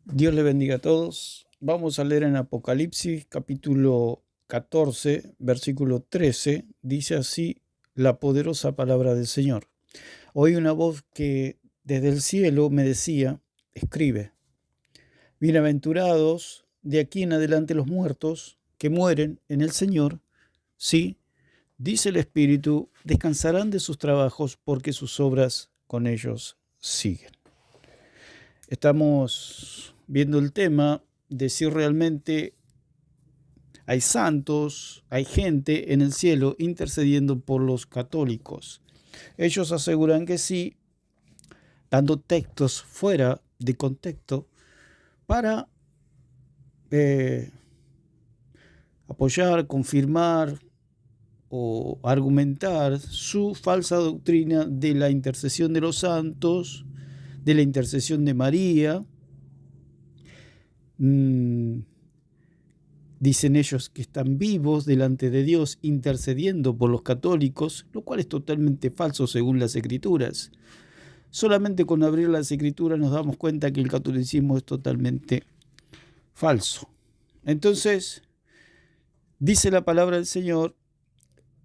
Dios le bendiga a todos. Vamos a leer en Apocalipsis capítulo 14, versículo 13. Dice así la poderosa palabra del Señor. Oí una voz que desde el cielo me decía, escribe, bienaventurados de aquí en adelante los muertos que mueren en el Señor. Sí, dice el Espíritu, descansarán de sus trabajos porque sus obras con ellos siguen. Estamos viendo el tema de si realmente hay santos, hay gente en el cielo intercediendo por los católicos. Ellos aseguran que sí, dando textos fuera de contexto para apoyar, confirmar o argumentar su falsa doctrina de la intercesión de los santos, de la intercesión de María. Dicen ellos que están vivos delante de Dios intercediendo por los católicos, lo cual es totalmente falso según las Escrituras. Solamente con abrir las Escrituras nos damos cuenta que el catolicismo es totalmente falso. Entonces, dice la palabra del Señor,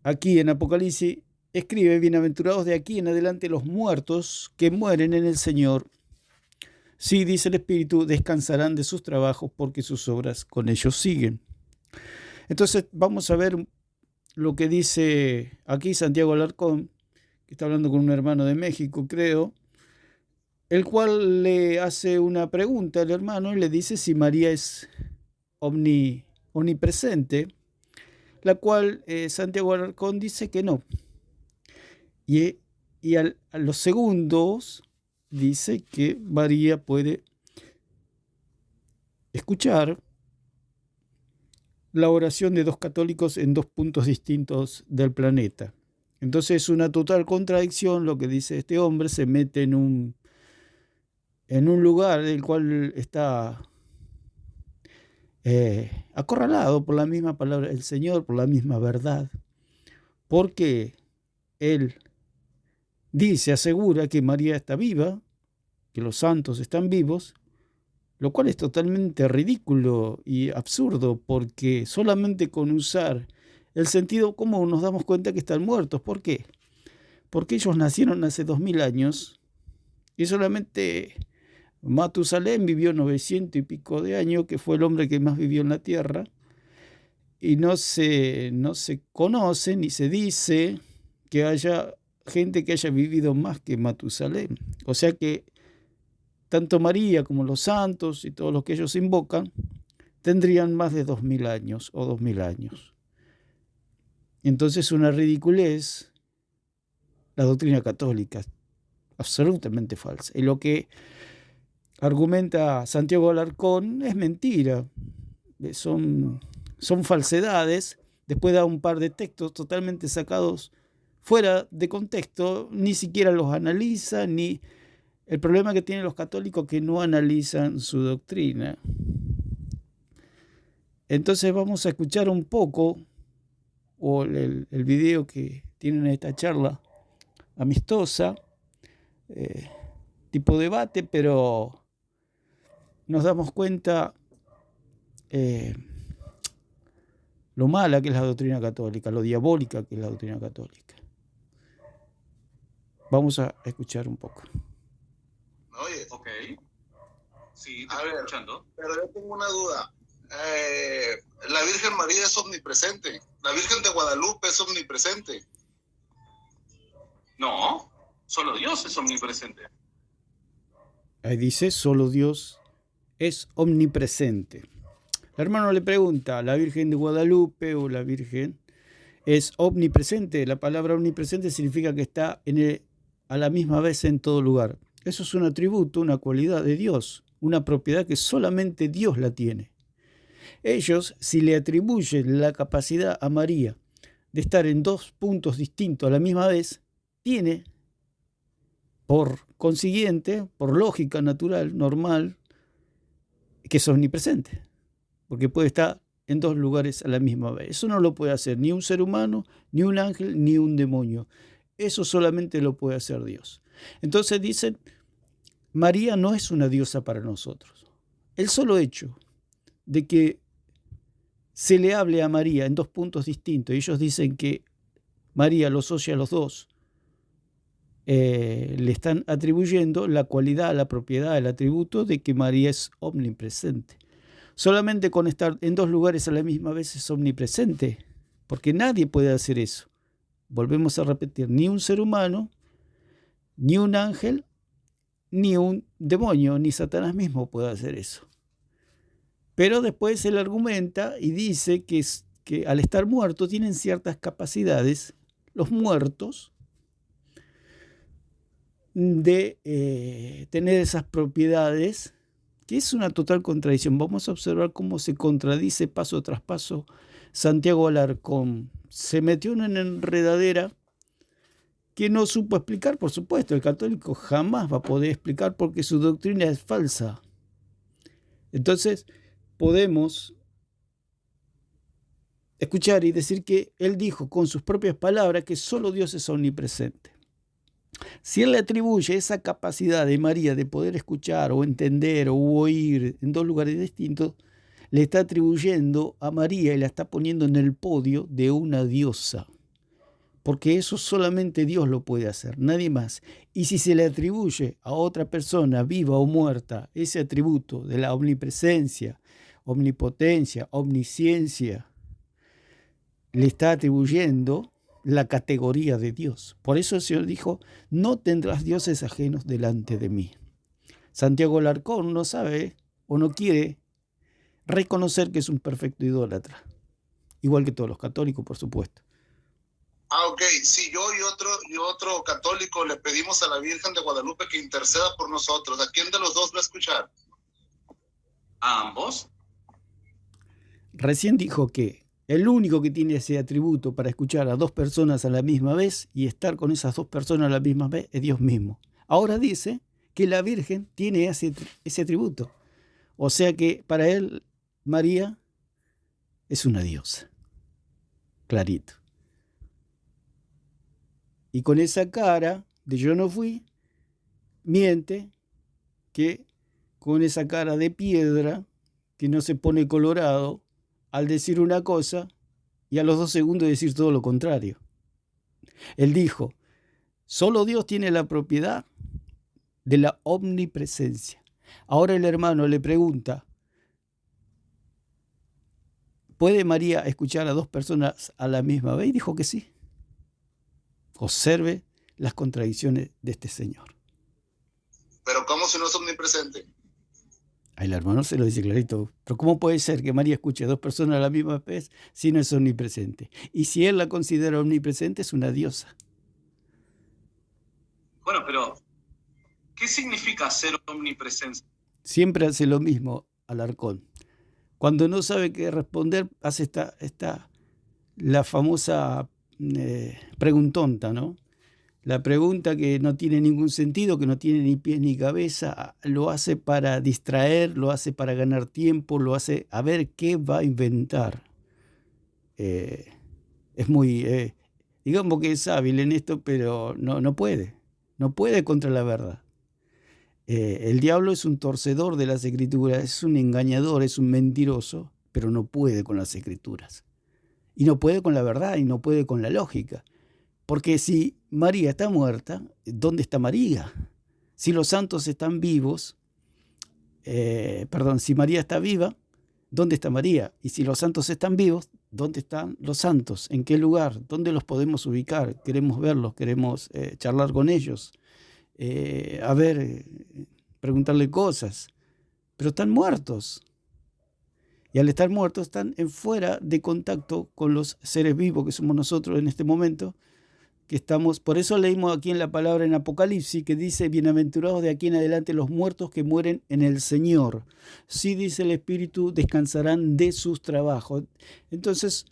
aquí en Apocalipsis, escribe, bienaventurados de aquí en adelante los muertos que mueren en el Señor. Sí, dice el Espíritu, descansarán de sus trabajos porque sus obras con ellos siguen. Entonces vamos a ver lo que dice aquí Santiago Alarcón, que está hablando con un hermano de México, creo, el cual le hace una pregunta al hermano y le dice si María es omnipresente, la cual Santiago Alarcón dice que no. Y a los segundos dice que María puede escuchar la oración de dos católicos en dos puntos distintos del planeta. Entonces es una total contradicción lo que dice este hombre, se mete en un lugar del cual está acorralado por la misma palabra del Señor, por la misma verdad, porque él dice, asegura que María está viva, que los santos están vivos, lo cual es totalmente ridículo y absurdo, porque solamente con usar el sentido común nos damos cuenta que están muertos. ¿Por qué? Porque ellos nacieron hace 2000 años y solamente Matusalén vivió 900 y pico de años, que fue el hombre que más vivió en la tierra, y no se conoce ni se dice que haya gente que haya vivido más que Matusalén. O sea que tanto María como los santos y todos los que ellos invocan tendrían más de 2000 años o 2000 años. Entonces una ridiculez la doctrina católica, absolutamente falsa. Y lo que argumenta Santiago Alarcón es mentira, son falsedades. Después da un par de textos totalmente sacados fuera de contexto, ni siquiera los analiza, ni... El problema que tienen los católicos es que no analizan su doctrina. Entonces vamos a escuchar un poco, o el video que tienen esta charla amistosa, tipo debate, pero nos damos cuenta lo mala que es la doctrina católica, lo diabólica que es la doctrina católica. Vamos a escuchar un poco. Oye, Ok. Sí, te a estoy ver, escuchando. pero yo tengo una duda. La Virgen María es omnipresente. La Virgen de Guadalupe es omnipresente. No, solo Dios es omnipresente. Ahí dice, solo Dios es omnipresente. El hermano le pregunta, ¿la Virgen de Guadalupe o la Virgen es omnipresente? La palabra omnipresente significa que está a la misma vez en todo lugar. Eso es un atributo, una cualidad de Dios, una propiedad que solamente Dios la tiene. Ellos, si le atribuyen la capacidad a María de estar en dos puntos distintos a la misma vez, tiene, por consiguiente, por lógica natural, normal, que es omnipresente, porque puede estar en dos lugares a la misma vez. Eso no lo puede hacer ni un ser humano, ni un ángel, ni un demonio. Eso solamente lo puede hacer Dios. Entonces dicen, María no es una diosa para nosotros. el solo hecho de que se le hable a María en dos puntos distintos, y ellos dicen que María los oye a los dos, le están atribuyendo la cualidad, la propiedad, el atributo de que María es omnipresente. Solamente con estar en dos lugares a la misma vez es omnipresente, porque nadie puede hacer eso. Volvemos a repetir, ni un ser humano, ni un ángel, ni un demonio, ni Satanás mismo puede hacer eso. Pero después él argumenta y dice que al estar muertos tienen ciertas capacidades, los muertos, de tener esas propiedades, que es una total contradicción. Vamos a observar cómo se contradice paso tras paso Santiago Alarcón. Se metió en una enredadera que no supo explicar, por supuesto. El católico jamás va a poder explicar porque su doctrina es falsa. Entonces, podemos escuchar y decir que él dijo con sus propias palabras que solo Dios es omnipresente. Si él le atribuye esa capacidad de María de poder escuchar o entender o oír en dos lugares distintos, le está atribuyendo a María y la está poniendo en el podio de una diosa. Porque eso solamente Dios lo puede hacer, nadie más. Y si se le atribuye a otra persona, viva o muerta, ese atributo de la omnipresencia, omnipotencia, omnisciencia, le está atribuyendo la categoría de Dios. Por eso el Señor dijo, no tendrás dioses ajenos delante de mí. Santiago Alarcón no sabe o no quiere reconocer que es un perfecto idólatra, igual que todos los católicos, por supuesto. Ok, si yo y otro católico le pedimos a la Virgen de Guadalupe que interceda por nosotros, ¿a quién de los dos va a escuchar? ¿A ambos? Recién dijo que el único que tiene ese atributo para escuchar a dos personas a la misma vez y estar con esas dos personas a la misma vez es Dios mismo. Ahora dice que la Virgen tiene ese atributo. O sea que para él María es una diosa. Clarito. Y con esa cara de yo no fui, miente que con esa cara de piedra que no se pone colorado al decir una cosa y a los 2 segundos decir todo lo contrario. Él dijo, solo Dios tiene la propiedad de la omnipresencia. Ahora el hermano le pregunta, ¿puede María escuchar a dos personas a la misma vez? Y dijo que sí. Observe las contradicciones de este señor. Pero ¿cómo si no es omnipresente? El hermano se lo dice clarito. Pero ¿cómo puede ser que María escuche a dos personas a la misma vez si no es omnipresente? Y si él la considera omnipresente, es una diosa. Bueno, pero ¿qué significa ser omnipresente? Siempre hace lo mismo Alarcón. Cuando no sabe qué responder, hace la famosa preguntonta, ¿no? La pregunta que no tiene ningún sentido, que no tiene ni pies ni cabeza, lo hace para distraer, lo hace para ganar tiempo, lo hace a ver qué va a inventar. Es muy, digamos que es hábil en esto, pero no puede contra la verdad. El diablo es un torcedor de las escrituras, es un engañador, es un mentiroso, pero no puede con las escrituras. Y no puede con la verdad y no puede con la lógica. Porque si María está muerta, ¿dónde está María? Si los santos están vivos, si María está viva, ¿dónde está María? Y si los santos están vivos, ¿dónde están los santos? ¿En qué lugar? ¿Dónde los podemos ubicar? Queremos verlos, queremos charlar con ellos, preguntarle cosas. Pero están muertos. Y al estar muertos están fuera de contacto con los seres vivos que somos nosotros en este momento, que estamos. Por eso leímos aquí en la palabra en Apocalipsis que dice, bienaventurados de aquí en adelante los muertos que mueren en el Señor. Sí, dice el Espíritu, descansarán de sus trabajos. Entonces,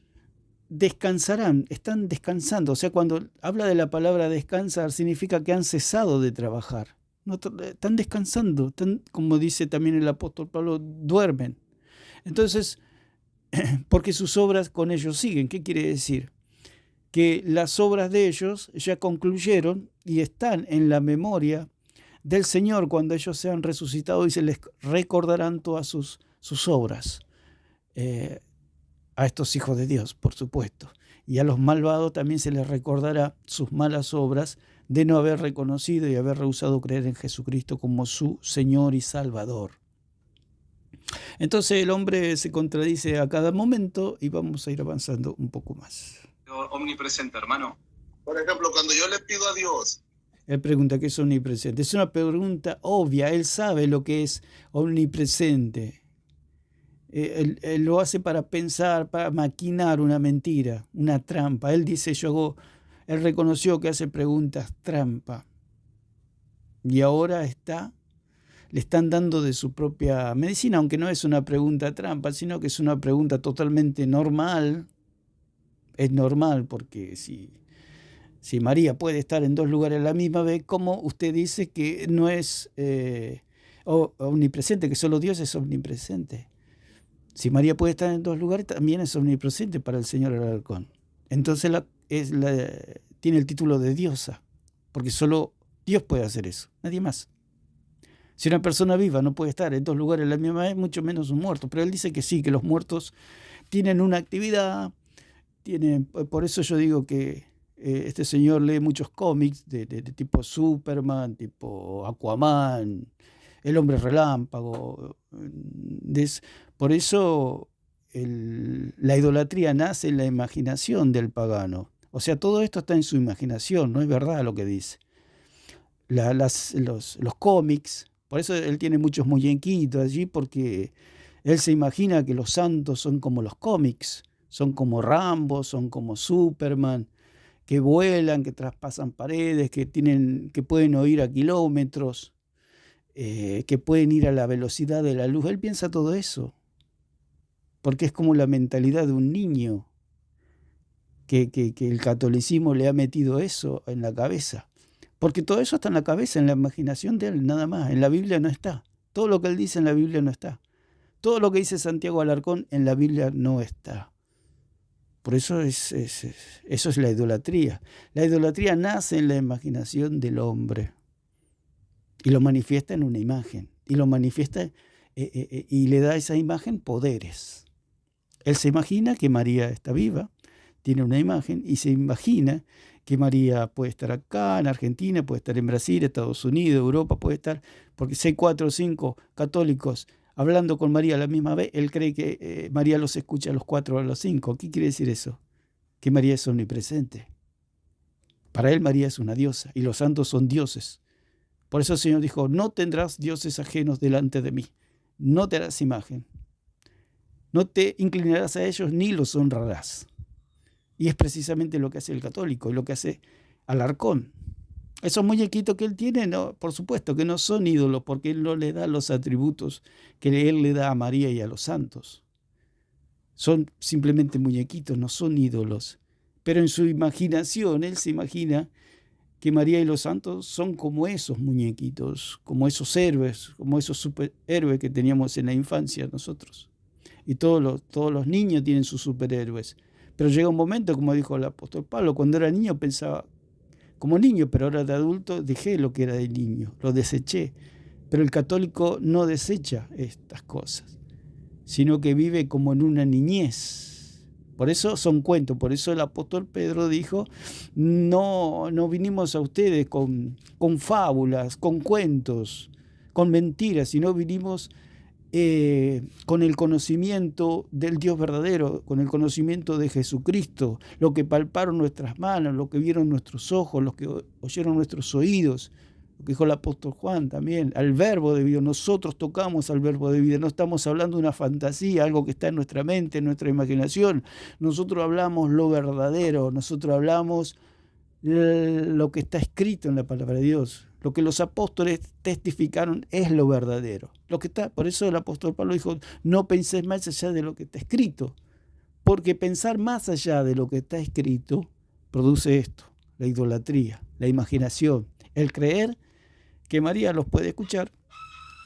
descansarán, están descansando. O sea, cuando habla de la palabra descansar, significa que han cesado de trabajar. No, están descansando, como dice también el apóstol Pablo, duermen. Entonces, porque sus obras con ellos siguen. ¿Qué quiere decir? Que las obras de ellos ya concluyeron y están en la memoria del Señor cuando ellos sean resucitados y se les recordarán todas sus obras. A estos hijos de Dios, por supuesto. Y a los malvados también se les recordará sus malas obras de no haber reconocido y haber rehusado creer en Jesucristo como su Señor y Salvador. Entonces el hombre se contradice a cada momento y vamos a ir avanzando un poco más. Omnipresente, hermano. Por ejemplo, cuando yo le pido a Dios, Él pregunta qué es omnipresente. Es una pregunta obvia, él sabe lo que es omnipresente. Él lo hace para pensar, para maquinar una mentira, una trampa. Él dice, él reconoció que hace preguntas trampa. Y ahora le están dando de su propia medicina, aunque no es una pregunta trampa, sino que es una pregunta totalmente normal. Es normal porque si María puede estar en dos lugares a la misma vez, ¿cómo usted dice que no es omnipresente, que solo Dios es omnipresente? Si María puede estar en dos lugares, también es omnipresente para el Señor Alarcón. Entonces tiene el título de diosa, porque solo Dios puede hacer eso, nadie más. Si una persona viva no puede estar en dos lugares a la misma vez, mucho menos un muerto. Pero él dice que sí, que los muertos tienen una actividad, por eso yo digo que este señor lee muchos cómics de tipo Superman, tipo Aquaman, El Hombre Relámpago. Por eso la idolatría nace en la imaginación del pagano. O sea, todo esto está en su imaginación, no es verdad lo que dice. Los cómics, por eso él tiene muchos muñequitos allí, porque él se imagina que los santos son como los cómics, son como Rambo, son como Superman, que vuelan, que traspasan paredes, que pueden oír a kilómetros, que pueden ir a la velocidad de la luz. Él piensa todo eso, porque es como la mentalidad de un niño, que el catolicismo le ha metido eso en la cabeza. Porque todo eso está en la cabeza, en la imaginación de él, nada más. En la Biblia no está. Todo lo que él dice en la Biblia no está. Todo lo que dice Santiago Alarcón en la Biblia no está. Por eso eso es la idolatría. La idolatría nace en la imaginación del hombre y lo manifiesta en una imagen. Y lo manifiesta y le da a esa imagen poderes. Él se imagina que María está viva, tiene una imagen y se imagina que María puede estar acá en Argentina, puede estar en Brasil, Estados Unidos, Europa, puede estar, porque si hay 4 o 5 católicos hablando con María a la misma vez, él cree que María los escucha a los 4 o a los 5. ¿Qué quiere decir eso? Que María es omnipresente. Para él María es una diosa y los santos son dioses. Por eso el Señor dijo, no tendrás dioses ajenos delante de mí, no te harás imagen, no te inclinarás a ellos ni los honrarás. Y es precisamente lo que hace el católico y lo que hace Alarcón. Esos muñequitos que él tiene, no, por supuesto que no son ídolos, porque él no le da los atributos que él le da a María y a los santos. Son simplemente muñequitos, no son ídolos. Pero en su imaginación, él se imagina que María y los santos son como esos muñequitos, como esos héroes, como esos superhéroes que teníamos en la infancia nosotros. Y todos los niños tienen sus superhéroes. Pero llega un momento, como dijo el apóstol Pablo, cuando era niño pensaba como niño, pero ahora de adulto dejé lo que era de niño, lo deseché. Pero el católico no desecha estas cosas, sino que vive como en una niñez. Por eso son cuentos, por eso el apóstol Pedro dijo, no vinimos a ustedes con fábulas, con cuentos, con mentiras, sino vinimos con el conocimiento del Dios verdadero, con el conocimiento de Jesucristo, lo que palparon nuestras manos, lo que vieron nuestros ojos, lo que oyeron nuestros oídos, lo que dijo el apóstol Juan también, al verbo de vida. Nosotros tocamos al verbo de vida, no estamos hablando de una fantasía, algo que está en nuestra mente, en nuestra imaginación. Nosotros hablamos lo verdadero, nosotros hablamos lo que está escrito en la palabra de Dios. Lo que los apóstoles testificaron es lo verdadero. Por eso el apóstol Pablo dijo, no penséis más allá de lo que está escrito, porque pensar más allá de lo que está escrito produce esto, la idolatría, la imaginación, el creer que María los puede escuchar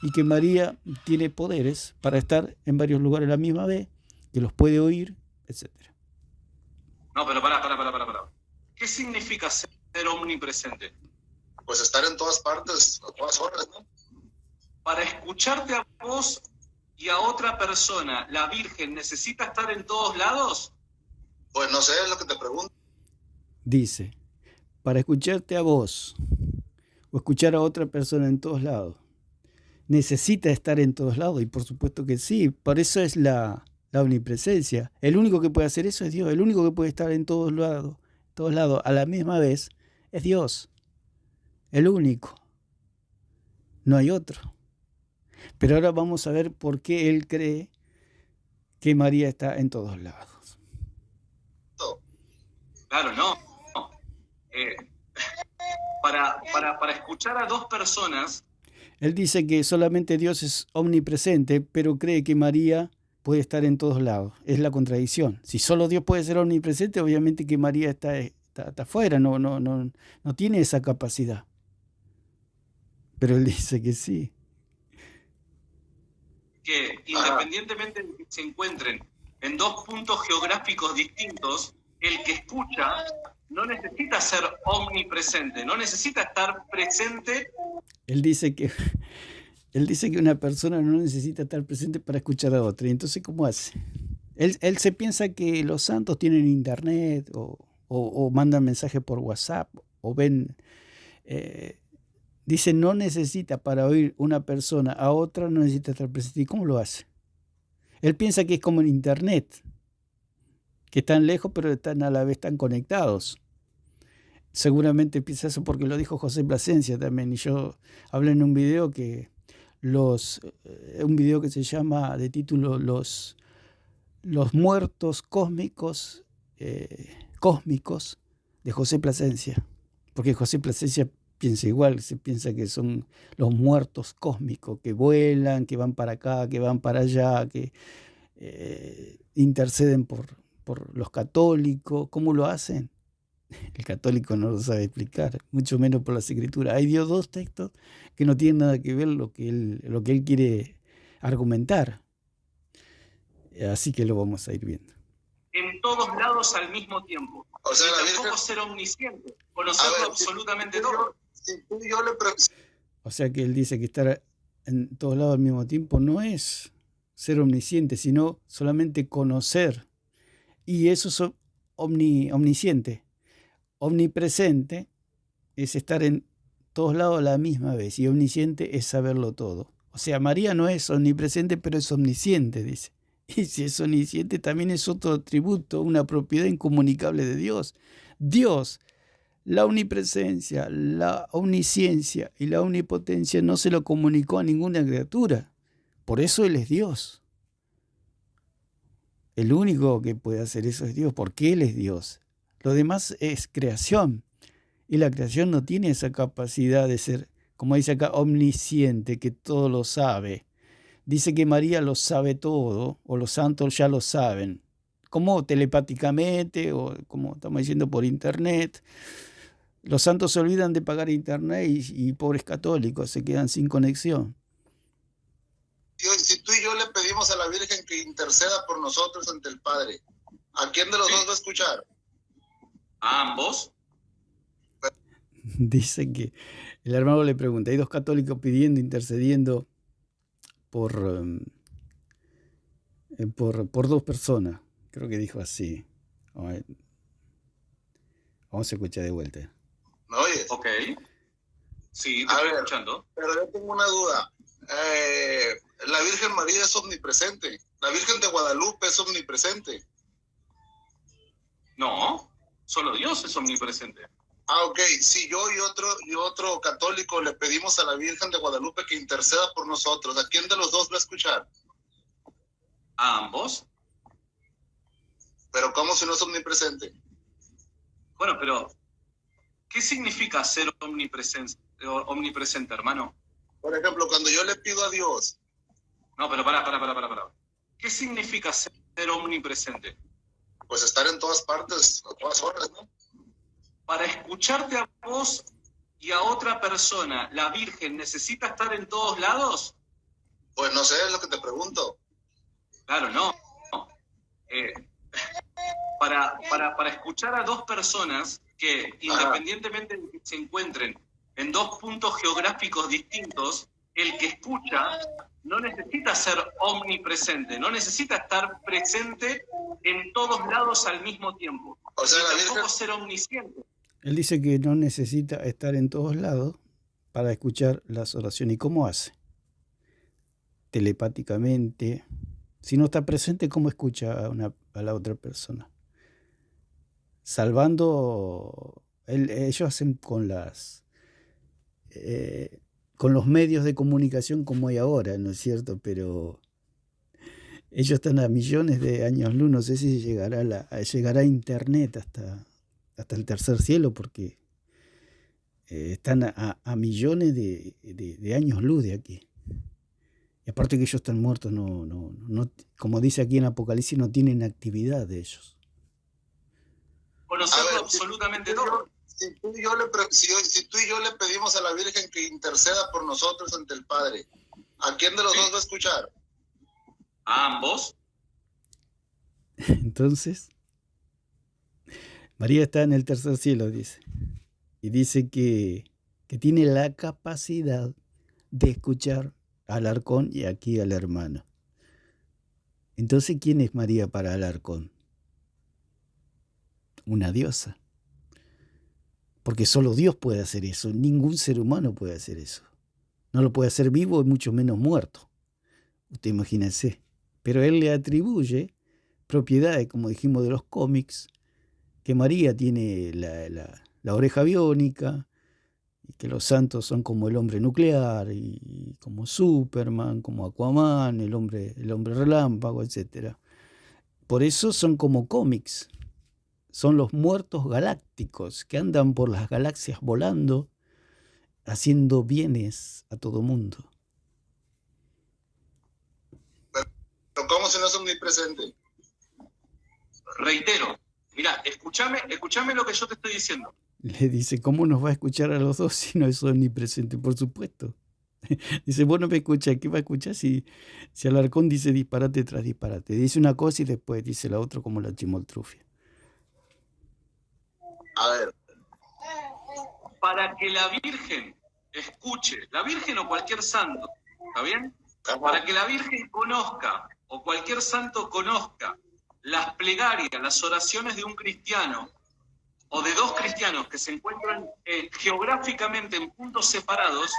y que María tiene poderes para estar en varios lugares a la misma vez, que los puede oír, etc. No, pero pará. ¿Qué significa ser omnipresente? Pues estar en todas partes, a todas horas, ¿no? Para escucharte a vos y a otra persona, ¿la Virgen necesita estar en todos lados? Pues no sé, es lo que te pregunto. Dice, para escucharte a vos o escuchar a otra persona en todos lados, necesita estar en todos lados, y por supuesto que sí, por eso es la omnipresencia. El único que puede hacer eso es Dios, el único que puede estar en todos lados a la misma vez es Dios, el único, no hay otro. Pero ahora vamos a ver por qué él cree que María está en todos lados. Claro, no. Para escuchar a dos personas. Él dice que solamente Dios es omnipresente, pero cree que María puede estar en todos lados. Es la contradicción. Si solo Dios puede ser omnipresente, obviamente que María está afuera, no tiene esa capacidad. Pero él dice que sí. Que independientemente de que se encuentren en dos puntos geográficos distintos, el que escucha no necesita ser omnipresente, no necesita estar presente. Él dice que una persona no necesita estar presente para escuchar a otra. ¿Y entonces cómo hace? Él se piensa que los santos tienen internet o mandan mensajes por WhatsApp o ven... dice, no necesita para oír una persona a otra, no necesita estar presente. ¿Y cómo lo hace? Él piensa que es como en internet, que están lejos pero están a la vez están conectados. Seguramente piensa eso porque lo dijo José Plasencia también. Y yo hablé en un video que se llama de título Los muertos cósmicos de José Plasencia. Porque José Plasencia piensa igual, se piensa que son los muertos cósmicos que vuelan, que van para acá, que van para allá, que interceden por los católicos. ¿Cómo lo hacen? El católico no lo sabe explicar, mucho menos por las escrituras. Hay dos textos que no tienen nada que ver lo que él quiere argumentar. Así que lo vamos a ir viendo. En todos lados al mismo tiempo. O sea, y tampoco ser omnisciente, conocerlo absolutamente todo. O sea que él dice que estar en todos lados al mismo tiempo no es ser omnisciente, sino solamente conocer. Y eso es omnisciente. Omnipresente es estar en todos lados a la misma vez, y omnisciente es saberlo todo. O sea, María no es omnipresente, pero es omnisciente, dice. Y si es omnisciente, también es otro atributo, una propiedad incomunicable de Dios. Dios, la omnipresencia, la omnisciencia y la omnipotencia no se lo comunicó a ninguna criatura. Por eso Él es Dios. El único que puede hacer eso es Dios, porque Él es Dios. Lo demás es creación, y la creación no tiene esa capacidad de ser, como dice acá, omnisciente, que todo lo sabe. Dice que María lo sabe todo, o los santos ya lo saben, como telepáticamente, o como estamos diciendo por internet. Los santos se olvidan de pagar internet y pobres católicos se quedan sin conexión. Si tú y yo le pedimos a la Virgen que interceda por nosotros ante el Padre, ¿a quién de los dos va a escuchar? ¿A ambos? Dice que el hermano le pregunta, hay dos católicos pidiendo, intercediendo por dos personas. Creo que dijo así. Vamos a escuchar de vuelta. ¿Me oyes? Ok. Sí, te estoy escuchando. Pero yo tengo una duda. La Virgen María es omnipresente. La Virgen de Guadalupe es omnipresente. No, solo Dios es omnipresente. Ok. Si yo y otro católico le pedimos a la Virgen de Guadalupe que interceda por nosotros, ¿a quién de los dos va a escuchar? ¿A ambos? Pero ¿cómo si no es omnipresente? Bueno, pero ¿qué significa ser omnipresente, hermano? Por ejemplo, cuando yo le pido a Dios... No, pero para. ¿Qué significa ser omnipresente? Pues estar en todas partes, a todas horas, ¿no? Para escucharte a vos y a otra persona, ¿la Virgen necesita estar en todos lados? Pues no sé, es lo que te pregunto. Claro, no. Para escuchar a dos personas que independientemente de que se encuentren en dos puntos geográficos distintos, el que escucha no necesita ser omnipresente, no necesita estar presente en todos lados al mismo tiempo. O sea, Y la tampoco Virgen, ser omnisciente. Él dice que no necesita estar en todos lados para escuchar las oraciones. ¿Y cómo hace? Telepáticamente. Si no está presente, ¿cómo escucha a la otra persona? Salvando, ellos hacen con los medios de comunicación como hay ahora, ¿no es cierto? Pero ellos están a millones de años luz, no sé si llegará Internet hasta el tercer cielo, porque están a millones de años luz de aquí. Y aparte que ellos están muertos, no, como dice aquí en Apocalipsis, no tienen actividad de ellos. Conocerlo a ver, absolutamente todo. si tú y yo le pedimos a la Virgen que interceda por nosotros ante el Padre, ¿a quién de los dos va a escuchar? A ambos. Entonces, María está en el tercer cielo, dice. Y dice que tiene la capacidad de escuchar al arcón y aquí al hermano. Entonces, ¿quién es María para el arcón? Una diosa. Porque solo Dios puede hacer eso. Ningún ser humano puede hacer eso. No lo puede hacer vivo y mucho menos muerto. Usted imagínese. Pero él le atribuye propiedades, como dijimos de los cómics, que María tiene la oreja biónica, y que los santos son como el hombre nuclear, y como Superman, como Aquaman, el hombre relámpago, etc. Por eso son como cómics. Son los muertos galácticos que andan por las galaxias volando, haciendo bienes a todo mundo. ¿Pero cómo si no es omnipresente? Reitero, mira, escúchame lo que yo te estoy diciendo. Le dice, ¿cómo nos va a escuchar a los dos si no es omnipresente? Por supuesto. Dice, vos no me escuchás, ¿qué va a escuchar si Alarcón dice disparate tras disparate? Dice una cosa y después dice la otra, como la chimoltrufia. A ver, Para que la Virgen escuche, la Virgen o cualquier santo, ¿está bien? Para que la Virgen conozca, o cualquier santo conozca, las plegarias, las oraciones de un cristiano, o de dos cristianos que se encuentran geográficamente en puntos separados,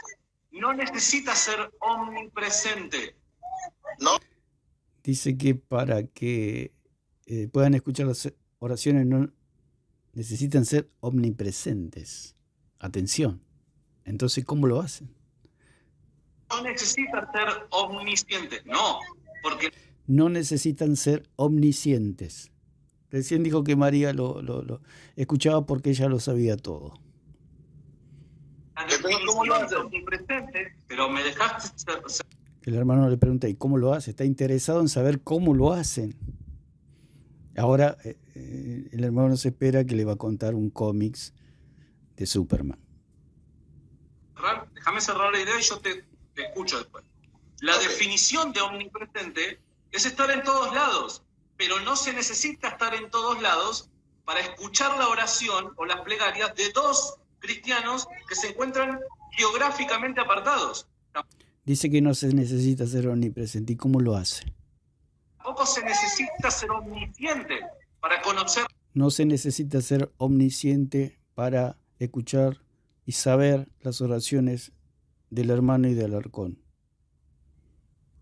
no necesita ser omnipresente. ¿no? Dice que para que puedan escuchar las oraciones no necesitan ser omnipresentes. Atención. Entonces, ¿cómo lo hacen? No necesita ser omnisciente, no, porque No necesitan ser omniscientes. Recién dijo que María lo escuchaba porque ella lo sabía todo. la definición de omnipresente, pero me dejaste ser. El hermano le pregunta, ¿y cómo lo hace? Está interesado en saber cómo lo hacen. Ahora el hermano se espera que le va a contar un cómics de Superman. Déjame cerrar la idea y yo te escucho después. La definición de omnipresente es estar en todos lados, pero no se necesita estar en todos lados para escuchar la oración o las plegarias de dos cristianos que se encuentran geográficamente apartados. Dice que no se necesita ser omnipresente. ¿Y cómo lo hace? Tampoco se necesita ser omnisciente para conocer. No se necesita ser omnisciente para escuchar y saber las oraciones del hermano y del arcón.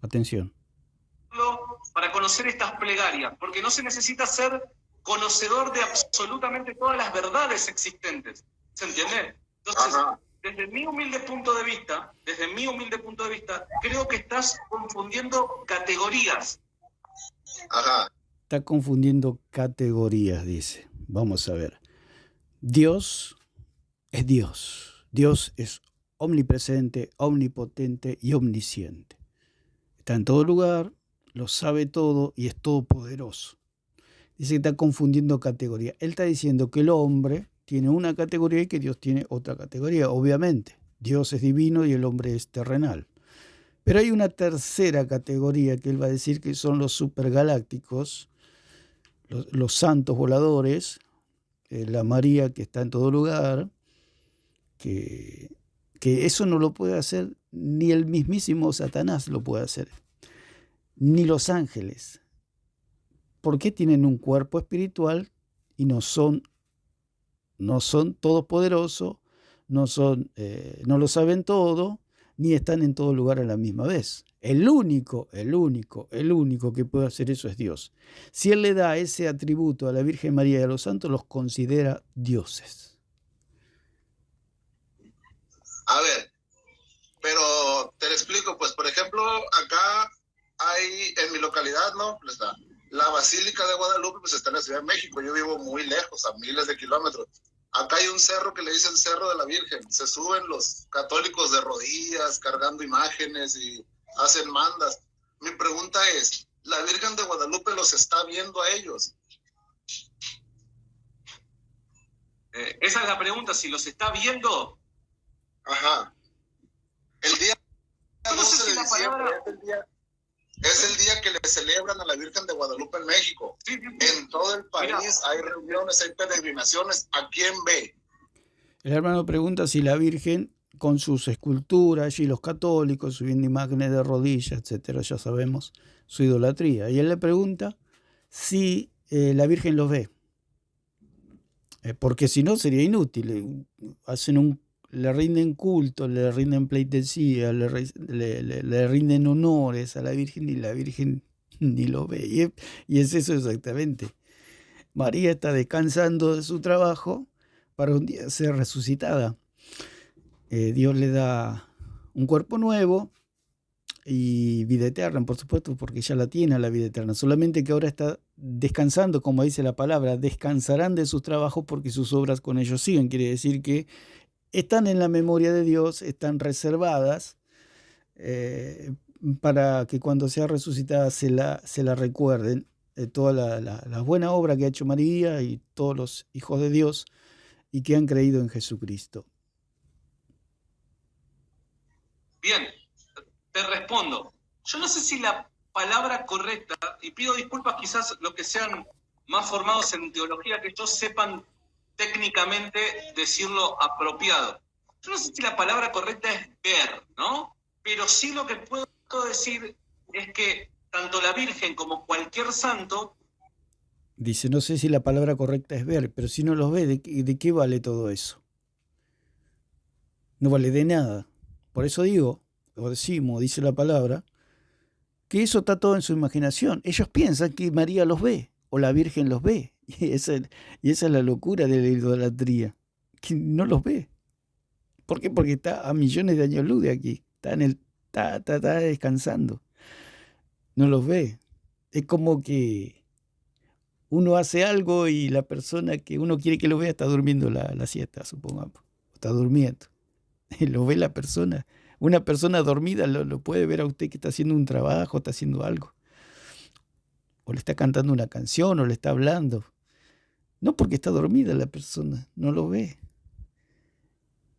Atención. Para conocer estas plegarias, porque no se necesita ser conocedor de absolutamente todas las verdades existentes. ¿Se entiende? Entonces, desde mi humilde punto de vista, creo que estás confundiendo categorías. Ajá. Está confundiendo categorías, dice. Vamos a ver. Dios es Dios. Dios es omnipresente, omnipotente y omnisciente. Está en todo lugar, lo sabe todo y es todopoderoso. Dice que está confundiendo categorías. Él está diciendo que el hombre tiene una categoría y que Dios tiene otra categoría. Obviamente, Dios es divino y el hombre es terrenal. Pero hay una tercera categoría que él va a decir que son los supergalácticos, los santos voladores, la María que está en todo lugar, que que eso no lo puede hacer ni el mismísimo Satanás lo puede hacer, ni los ángeles. ¿Por qué tienen un cuerpo espiritual y no son todopoderosos, no lo saben todo, ni están en todo lugar a la misma vez? El único que puede hacer eso es Dios. Si Él le da ese atributo a la Virgen María y a los santos, los considera dioses. A ver, pero te lo explico, pues, por ejemplo, acá hay, en mi localidad, ¿no? Pues la Basílica de Guadalupe, pues está en la Ciudad de México. Yo vivo muy lejos, a miles de kilómetros. Acá hay un cerro que le dicen Cerro de la Virgen. Se suben los católicos de rodillas, cargando imágenes y hacen mandas. Mi pregunta es, ¿la Virgen de Guadalupe los está viendo a ellos? Esa es la pregunta, si los está viendo. Ajá. El día 12 de diciembre es el día que le celebran a la Virgen de Guadalupe en México. Sí. En todo el país hay reuniones, hay peregrinaciones. ¿A quién ve? El hermano pregunta si la Virgen, con sus esculturas y los católicos subiendo imágenes de rodillas, etcétera, ya sabemos su idolatría. Y él le pregunta si la Virgen los ve. Porque si no sería inútil. Le rinden culto, le rinden pleitesía, le rinden honores a la Virgen y la Virgen ni lo ve. Y es eso exactamente. María está descansando de su trabajo para un día ser resucitada. Dios le da un cuerpo nuevo y vida eterna, por supuesto, porque ya la tiene la vida eterna. Solamente que ahora está descansando, como dice la palabra, descansarán de sus trabajos porque sus obras con ellos siguen. Quiere decir que están en la memoria de Dios, están reservadas para que cuando sea resucitada se la recuerden, toda la buena obra que ha hecho María y todos los hijos de Dios y que han creído en Jesucristo. Bien, te respondo. Yo no sé si la palabra correcta, y pido disculpas quizás los que sean más formados en teología, que yo sepan técnicamente decirlo apropiado. Yo no sé si la palabra correcta es ver, ¿no? Pero sí lo que puedo decir es que tanto la Virgen como cualquier santo... Dice, no sé si la palabra correcta es ver, pero si no los ve, ¿de qué vale todo eso? No vale de nada. Por eso digo, o decimos, dice la palabra, que eso está todo en su imaginación. Ellos piensan que María los ve, o la Virgen los ve. Y esa es la locura de la idolatría, que no los ve. ¿Por qué? Porque está a millones de años luz de aquí, está descansando. No los ve. Es como que uno hace algo y la persona que uno quiere que lo vea está durmiendo la siesta, supongamos. Está durmiendo. Y lo ve la persona. Una persona dormida lo puede ver a usted que está haciendo un trabajo, está haciendo algo. O le está cantando una canción, o le está hablando. No, porque está dormida la persona, no lo ve.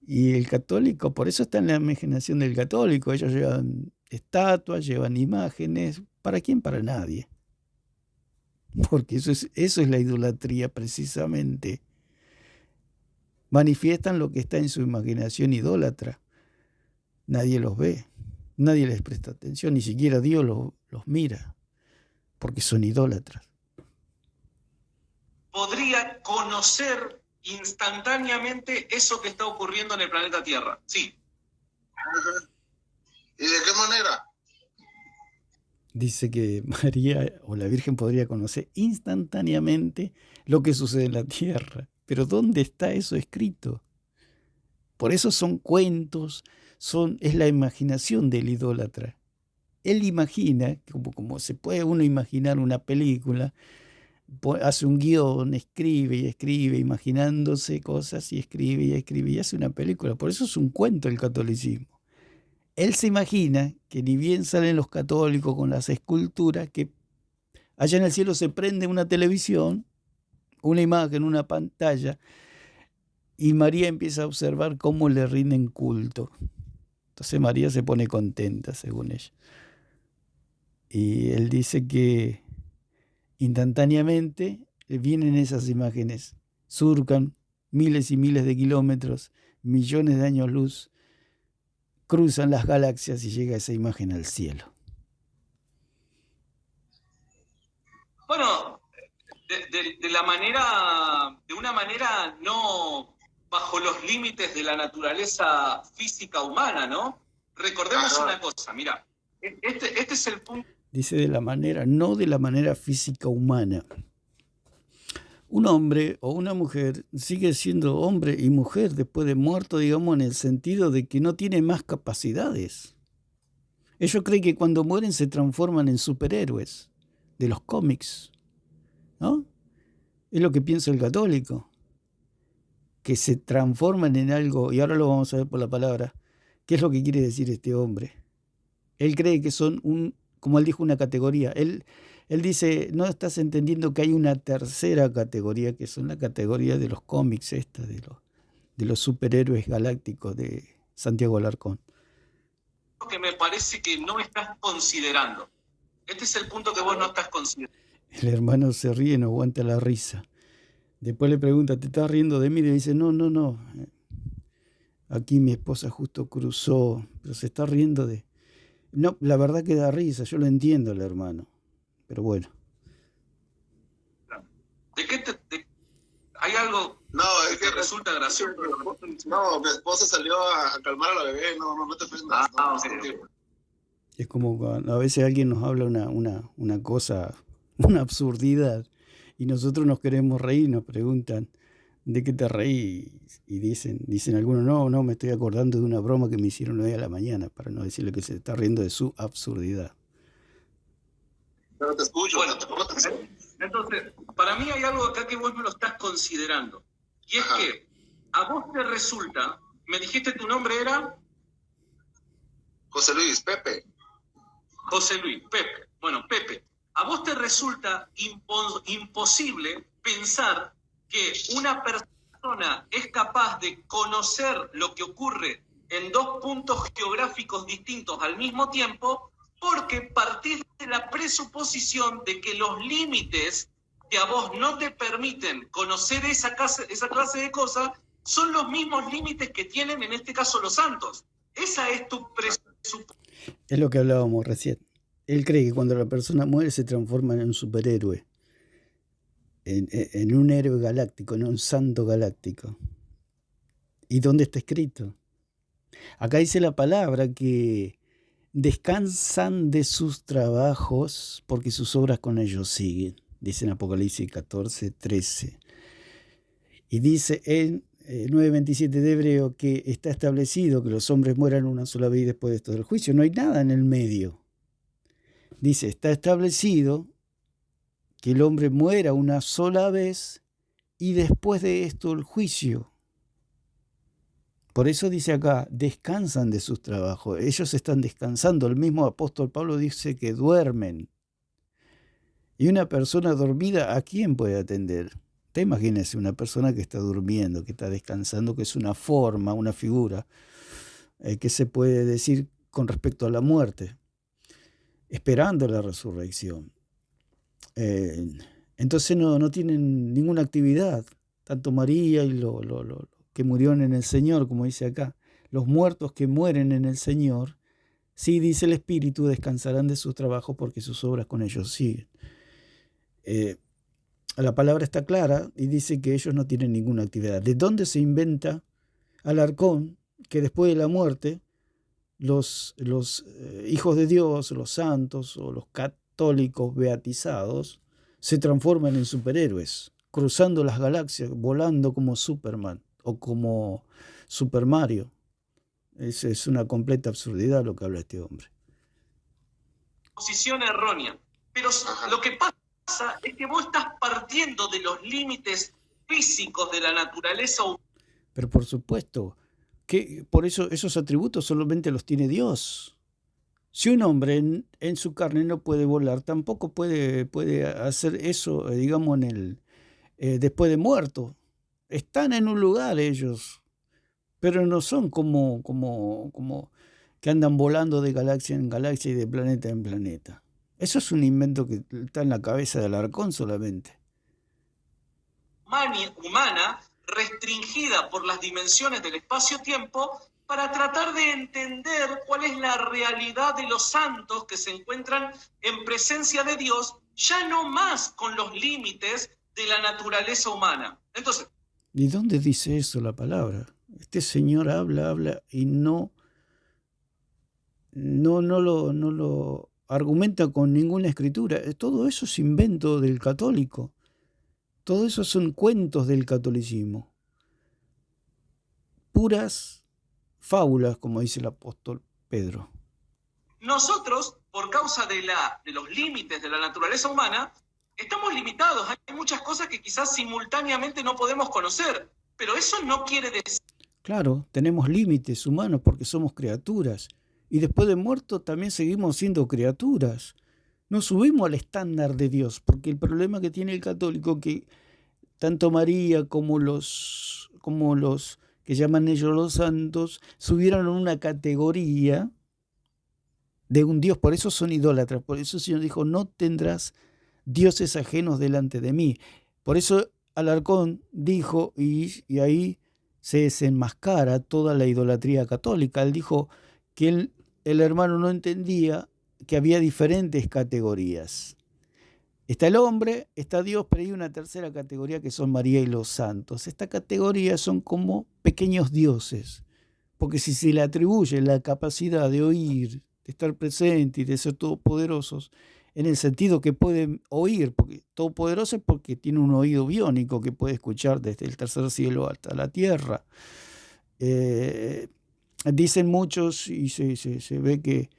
Y el católico, por eso está en la imaginación del católico. Ellos llevan estatuas, llevan imágenes. ¿Para quién? Para nadie. Porque eso es la idolatría precisamente. Manifiestan lo que está en su imaginación idólatra. Nadie los ve, nadie les presta atención, ni siquiera Dios los mira, porque son idólatras. Podría conocer instantáneamente eso que está ocurriendo en el planeta Tierra. Sí. ¿Y de qué manera? Dice que María o la Virgen podría conocer instantáneamente lo que sucede en la Tierra. Pero ¿dónde está eso escrito? Por eso son cuentos, es la imaginación del idólatra. Él imagina, como se puede uno imaginar una película, hace un guión, escribe, imaginándose cosas y escribe y hace una película. Por eso es un cuento el catolicismo. Él se imagina que ni bien salen los católicos con las esculturas, que allá en el cielo se prende una televisión, una imagen, una pantalla, y María empieza a observar cómo le rinden culto. Entonces María se pone contenta, según ella. Y él dice que instantáneamente vienen esas imágenes, surcan miles y miles de kilómetros, millones de años luz, cruzan las galaxias y llega esa imagen al cielo. Bueno, de una manera no bajo los límites de la naturaleza física humana, ¿no? Recordemos una cosa, mira, este es el punto. Dice de la manera, no de la manera física humana. Un hombre o una mujer sigue siendo hombre y mujer después de muerto, digamos, en el sentido de que no tiene más capacidades. Ellos creen que cuando mueren se transforman en superhéroes de los cómics, ¿no? Es lo que piensa el católico, que se transforman en algo, y ahora lo vamos a ver por la palabra. ¿Qué es lo que quiere decir este hombre? Él cree que son como él dijo, una categoría. Él dice, no estás entendiendo que hay una tercera categoría, que son la categoría de los cómics, de los superhéroes galácticos de Santiago Alarcón. Que me parece que no estás considerando. Este es el punto que vos no estás considerando. El hermano se ríe, no aguanta la risa. Después le pregunta, ¿te estás riendo de mí? Y le dice, no. Aquí mi esposa justo cruzó, pero se está riendo de... No, la verdad que da risa, yo lo entiendo el hermano. Pero bueno. ¿De qué hay algo No, es que resulta gracioso? No, mi esposa salió a calmar a la bebé, no te ofendas. Es como cuando a veces alguien nos habla una cosa, una absurdidad, y nosotros nos queremos reír, nos preguntan, ¿de qué te reí? Y dicen algunos, no, me estoy acordando de una broma que me hicieron hoy a la mañana, para no decirle que se está riendo de su absurdidad. Pero te escucho. Bueno, entonces, para mí hay algo acá que vos no lo estás considerando. Y es que a vos te resulta, me dijiste tu nombre era... José Luis, Pepe. José Luis, Pepe. Bueno, Pepe, a vos te resulta imposible pensar que una persona es capaz de conocer lo que ocurre en dos puntos geográficos distintos al mismo tiempo, porque partís de la presuposición de que los límites que a vos no te permiten conocer esa clase de cosas son los mismos límites que tienen en este caso los santos. Esa es tu presuposición. Es lo que hablábamos recién. Él cree que cuando la persona muere se transforma en un superhéroe, en un héroe galáctico, en un santo galáctico. ¿Y dónde está escrito? Acá dice la palabra que descansan de sus trabajos porque sus obras con ellos siguen. Dice en Apocalipsis 14:13. Y dice en 9:27 de Hebreo que está establecido que los hombres mueran una sola vez después de esto del juicio. No hay nada en el medio. Dice, está establecido que el hombre muera una sola vez y después de esto el juicio. Por eso dice acá, descansan de sus trabajos. Ellos están descansando. El mismo apóstol Pablo dice que duermen. Y una persona dormida, ¿a quién puede atender? Te imagínese una persona que está durmiendo, que está descansando, que es una forma, una figura, que se puede decir con respecto a la muerte, esperando la resurrección. Entonces no tienen ninguna actividad, tanto María y lo que murieron en el Señor, como dice acá, los muertos que mueren en el Señor, sí, dice el Espíritu, descansarán de sus trabajos porque sus obras con ellos siguen. La palabra está clara y dice que ellos no tienen ninguna actividad. ¿De dónde se inventa Alarcón que después de la muerte los hijos de Dios, los santos o los católicos beatizados se transforman en superhéroes, cruzando las galaxias, volando como Superman o como Super Mario? Es una completa absurdidad lo que habla este hombre. Posición errónea. Pero lo que pasa es que vos estás partiendo de los límites físicos de la naturaleza humana. Pero por supuesto, que por eso esos atributos solamente los tiene Dios. Si un hombre en su carne no puede volar, tampoco puede hacer eso, digamos, después de muerto. Están en un lugar ellos, pero no son como que andan volando de galaxia en galaxia y de planeta en planeta. Eso es un invento que está en la cabeza del Alarcón solamente. Humana, restringida por las dimensiones del espacio-tiempo, para tratar de entender cuál es la realidad de los santos que se encuentran en presencia de Dios, ya no más con los límites de la naturaleza humana. Entonces, ¿y dónde dice eso la palabra? Este señor habla y no lo argumenta con ninguna escritura. Todo eso es invento del católico. Todo eso son cuentos del catolicismo. Puras fábulas, como dice el apóstol Pedro. nosotros, por causa de los límites de la naturaleza humana, estamos limitados. Hay muchas cosas que quizás simultáneamente no podemos conocer, pero eso no quiere decir... Claro, tenemos límites humanos porque somos criaturas. Y después de muertos también seguimos siendo criaturas. No subimos al estándar de Dios, porque el problema que tiene el católico que tanto María como los que llaman ellos los santos subieron a una categoría de un Dios, por eso son idólatras. Por eso el Señor dijo, no tendrás dioses ajenos delante de mí. Por eso Alarcón dijo, y ahí se desenmascara toda la idolatría católica. Él dijo que el hermano no entendía que había diferentes categorías. Está el hombre, está Dios, pero hay una tercera categoría que son María y los santos. Esta categoría son como pequeños dioses, porque si se le atribuye la capacidad de oír, de estar presente y de ser todopoderosos, en el sentido que pueden oír, porque todopoderoso es porque tiene un oído biónico que puede escuchar desde el tercer cielo hasta la tierra. Dicen muchos, y se ve que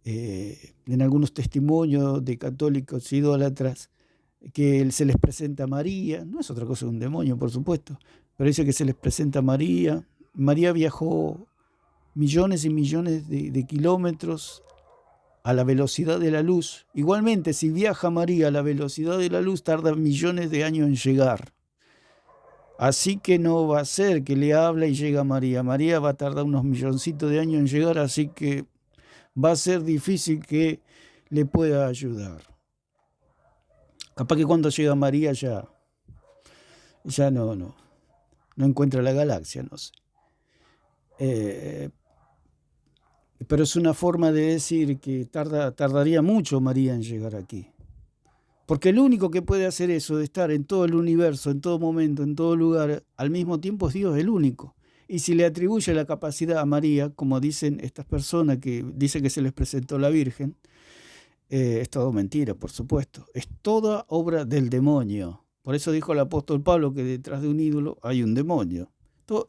en algunos testimonios de católicos idólatras, que se les presenta a María. No es otra cosa que un demonio, por supuesto, pero dice que se les presenta a María. María viajó millones y millones de kilómetros a la velocidad de la luz. Igualmente, si viaja María a la velocidad de la luz, tarda millones de años en llegar. Así que no va a ser que le habla y llega María. María va a tardar unos milloncitos de años en llegar, así que va a ser difícil que le pueda ayudar. Capaz que cuando llega María ya no encuentra la galaxia, no sé. Pero es una forma de decir que tardaría mucho María en llegar aquí. Porque el único que puede hacer eso, de estar en todo el universo, en todo momento, en todo lugar, al mismo tiempo es Dios, el único. Y si le atribuye la capacidad a María, como dicen estas personas que dicen que se les presentó la Virgen, es todo mentira, por supuesto. Es toda obra del demonio. Por eso dijo el apóstol Pablo que detrás de un ídolo hay un demonio.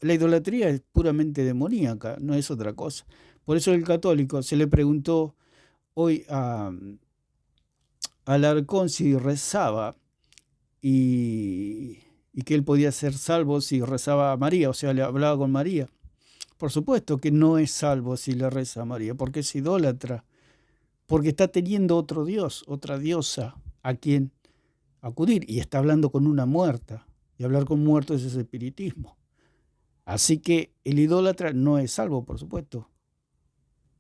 La idolatría es puramente demoníaca, no es otra cosa. Por eso el católico se le preguntó hoy a Alarcón si rezaba y que él podía ser salvo si rezaba a María, o sea, le hablaba con María. Por supuesto que no es salvo si le reza a María, porque es idólatra, porque está teniendo otro Dios, otra diosa a quien acudir, y está hablando con una muerta, y hablar con muertos es espiritismo. Así que el idólatra no es salvo, por supuesto.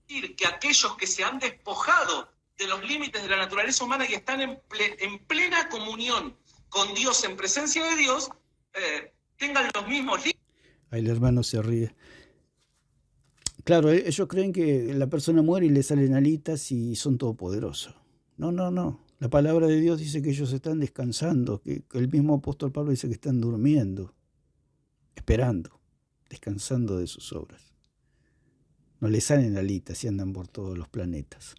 Que aquellos que se han despojado de los límites de la naturaleza humana y están en plena comunión con Dios, en presencia de Dios, tengan los mismos límites. Ahí el hermano se ríe. Claro, ellos creen que la persona muere y le salen alitas y son todopoderosos. No. La palabra de Dios dice que ellos están descansando, que el mismo apóstol Pablo dice que están durmiendo, esperando, descansando de sus obras. No le salen alitas y andan por todos los planetas.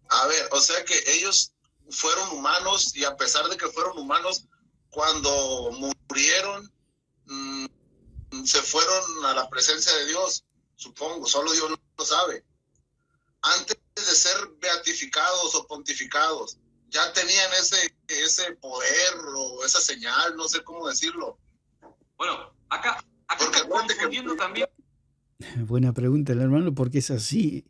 A ver, o sea que ellos fueron humanos y a pesar de que fueron humanos, cuando murieron, se fueron a la presencia de Dios, supongo, solo Dios lo sabe. Antes de ser beatificados o pontificados, ya tenían ese poder o esa señal, no sé cómo decirlo. Bueno, acá está confundiendo también. Buena pregunta el hermano, porque es así.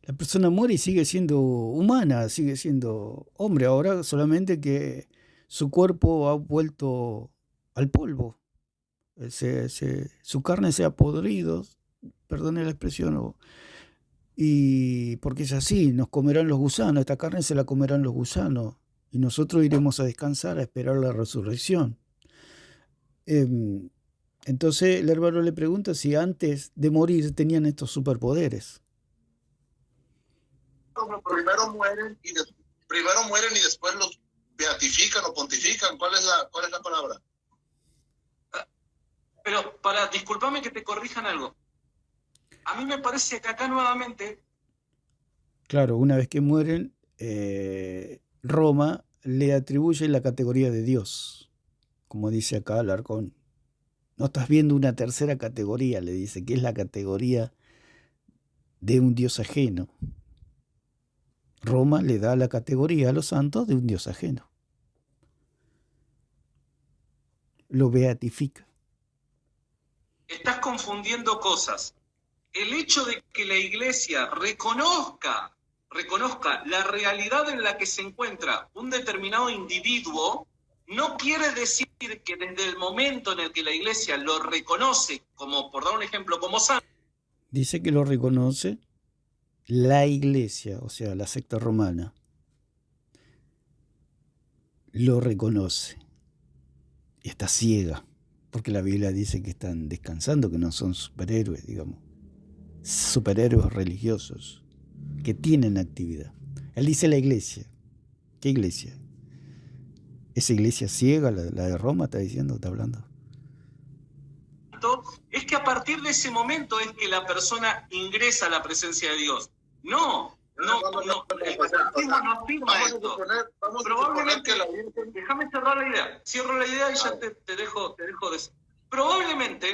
La persona muere y sigue siendo humana, sigue siendo hombre. Ahora solamente que su cuerpo ha vuelto al polvo. Su carne se ha podrido, perdone la expresión, y porque es así, nos comerán los gusanos, esta carne se la comerán los gusanos, y nosotros iremos a descansar, a esperar la resurrección. Entonces el hermano le pregunta si antes de morir tenían estos superpoderes. Primero mueren y después los beatifican o pontifican. ¿Cuál es la palabra? Pero discúlpame que te corrijan algo. A mí me parece que acá nuevamente... Claro, una vez que mueren, Roma le atribuye la categoría de Dios, como dice acá Alarcón. No estás viendo una tercera categoría, le dice, que es la categoría de un Dios ajeno. Roma le da la categoría a los santos de un Dios ajeno. Lo beatifica. Estás confundiendo cosas. El hecho de que la Iglesia reconozca la realidad en la que se encuentra un determinado individuo, no quiere decir que desde el momento en el que la Iglesia lo reconoce, como por dar un ejemplo, como santo. Dice que lo reconoce la Iglesia, o sea, la secta romana. Lo reconoce. Y está ciega, porque la Biblia dice que están descansando, que no son superhéroes, digamos. Superhéroes religiosos que tienen actividad. Él dice la iglesia. ¿Qué iglesia? ¿Esa iglesia ciega, la de Roma, está diciendo, está hablando? Es que a partir de ese momento es que la persona ingresa a la presencia de Dios. No. El catecismo no afirma esto. Probablemente, déjame cerrar la idea. Cierro la idea y ya te dejo de... Probablemente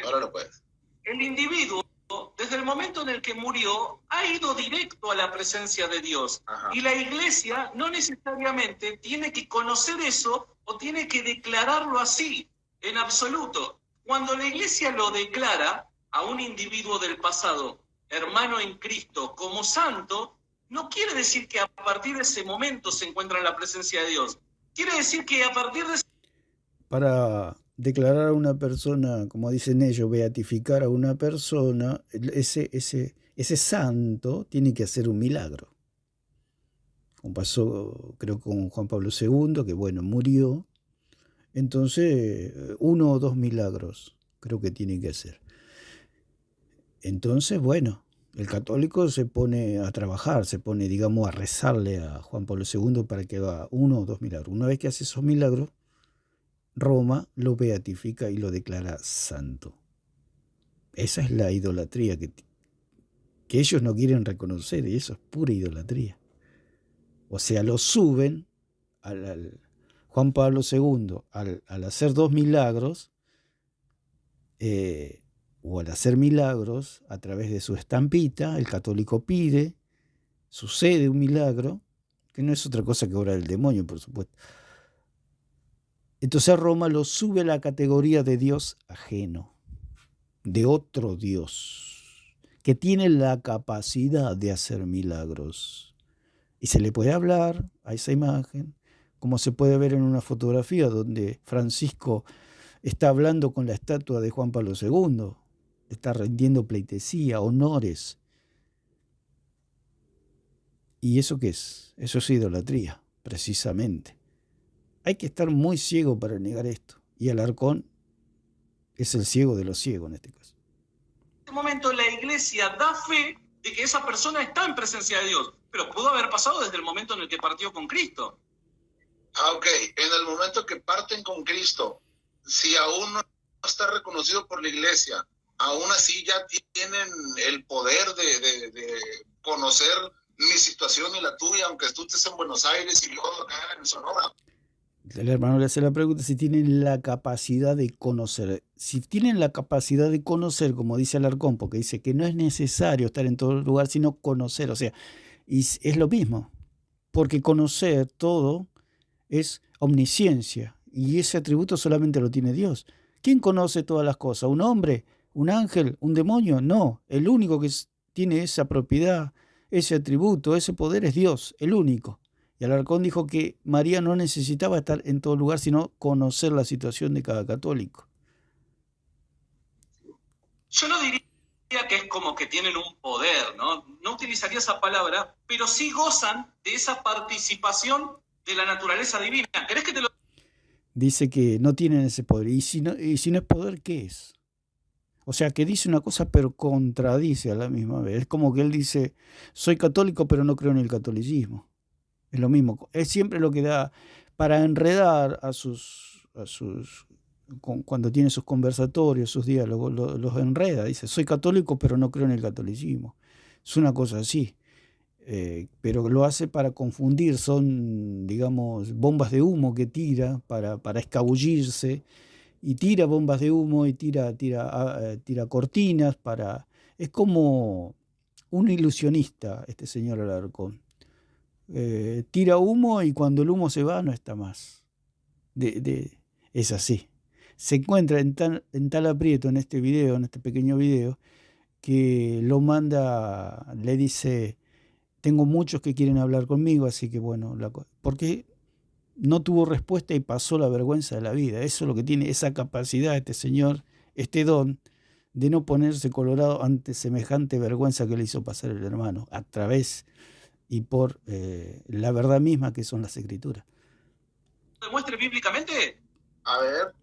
el individuo, desde el momento en el que murió, ha ido directo a la presencia de Dios. Ajá. Y la Iglesia no necesariamente tiene que conocer eso o tiene que declararlo así, en absoluto. Cuando la Iglesia lo declara a un individuo del pasado, hermano en Cristo, como santo, no quiere decir que a partir de ese momento se encuentra en la presencia de Dios. Quiere decir que a partir de... Para declarar a una persona, como dicen ellos, beatificar a una persona, ese santo tiene que hacer un milagro. Como pasó, creo, con Juan Pablo II, que bueno, murió. Entonces, 1 o 2 milagros creo que tiene que hacer. Entonces, bueno, el católico se pone a trabajar, se pone, digamos, a rezarle a Juan Pablo II para que haga 1 o 2 milagros. Una vez que hace esos milagros, Roma lo beatifica y lo declara santo. Esa es la idolatría que ellos no quieren reconocer, y eso es pura idolatría. O sea, lo suben al Juan Pablo II al hacer 2 milagros, o al hacer milagros a través de su estampita, el católico pide, sucede un milagro, que no es otra cosa que obra del demonio, por supuesto. Entonces Roma lo sube a la categoría de Dios ajeno, de otro Dios, que tiene la capacidad de hacer milagros. Y se le puede hablar a esa imagen, como se puede ver en una fotografía donde Francisco está hablando con la estatua de Juan Pablo II, está rindiendo pleitesía, honores. ¿Y eso qué es? Eso es idolatría, precisamente. Hay que estar muy ciego para negar esto. Y Alarcón es el ciego de los ciegos en este caso. En este momento la Iglesia da fe de que esa persona está en presencia de Dios, pero pudo haber pasado desde el momento en el que partió con Cristo. Ok, en el momento que parten con Cristo, si aún no está reconocido por la Iglesia, aún así ya tienen el poder de conocer mi situación y la tuya, aunque tú estés en Buenos Aires y yo acá en Sonora. El hermano le hace la pregunta si tienen la capacidad de conocer. Si tienen la capacidad de conocer, como dice Alarcón, porque dice que no es necesario estar en todo lugar, sino conocer. O sea, y es lo mismo, porque conocer todo es omnisciencia, y ese atributo solamente lo tiene Dios. ¿Quién conoce todas las cosas? ¿Un hombre? ¿Un ángel? ¿Un demonio? No, el único que tiene esa propiedad, ese atributo, ese poder es Dios, el único. Y Alarcón dijo que María no necesitaba estar en todo lugar, sino conocer la situación de cada católico. Yo no diría que es como que tienen un poder, ¿no? No utilizaría esa palabra, pero sí gozan de esa participación de la naturaleza divina. ¿Querés que te lo...? Dice que no tienen ese poder. ¿Y si no es poder, qué es? O sea, que dice una cosa pero contradice a la misma vez. Es como que él dice, soy católico pero no creo en el catolicismo. Es lo mismo. Es siempre lo que da para enredar a sus cuando tiene sus conversatorios, sus diálogos, los enreda. Dice, soy católico pero no creo en el catolicismo. Es una cosa así. Pero lo hace para confundir. Son, digamos, bombas de humo que tira para escabullirse. Y tira bombas de humo y tira cortinas para... Es como un ilusionista este señor Alarcón. Tira humo y cuando el humo se va no está más. Es así. Se encuentra en tal aprieto en este video, en este pequeño video, que lo manda, le dice, tengo muchos que quieren hablar conmigo, así que bueno, porque no tuvo respuesta y pasó la vergüenza de la vida. Eso es lo que tiene, esa capacidad este señor, este don, de no ponerse colorado ante semejante vergüenza que le hizo pasar el hermano, a través y por la verdad misma que son las Escrituras. ¿Demuestre bíblicamente? A ver.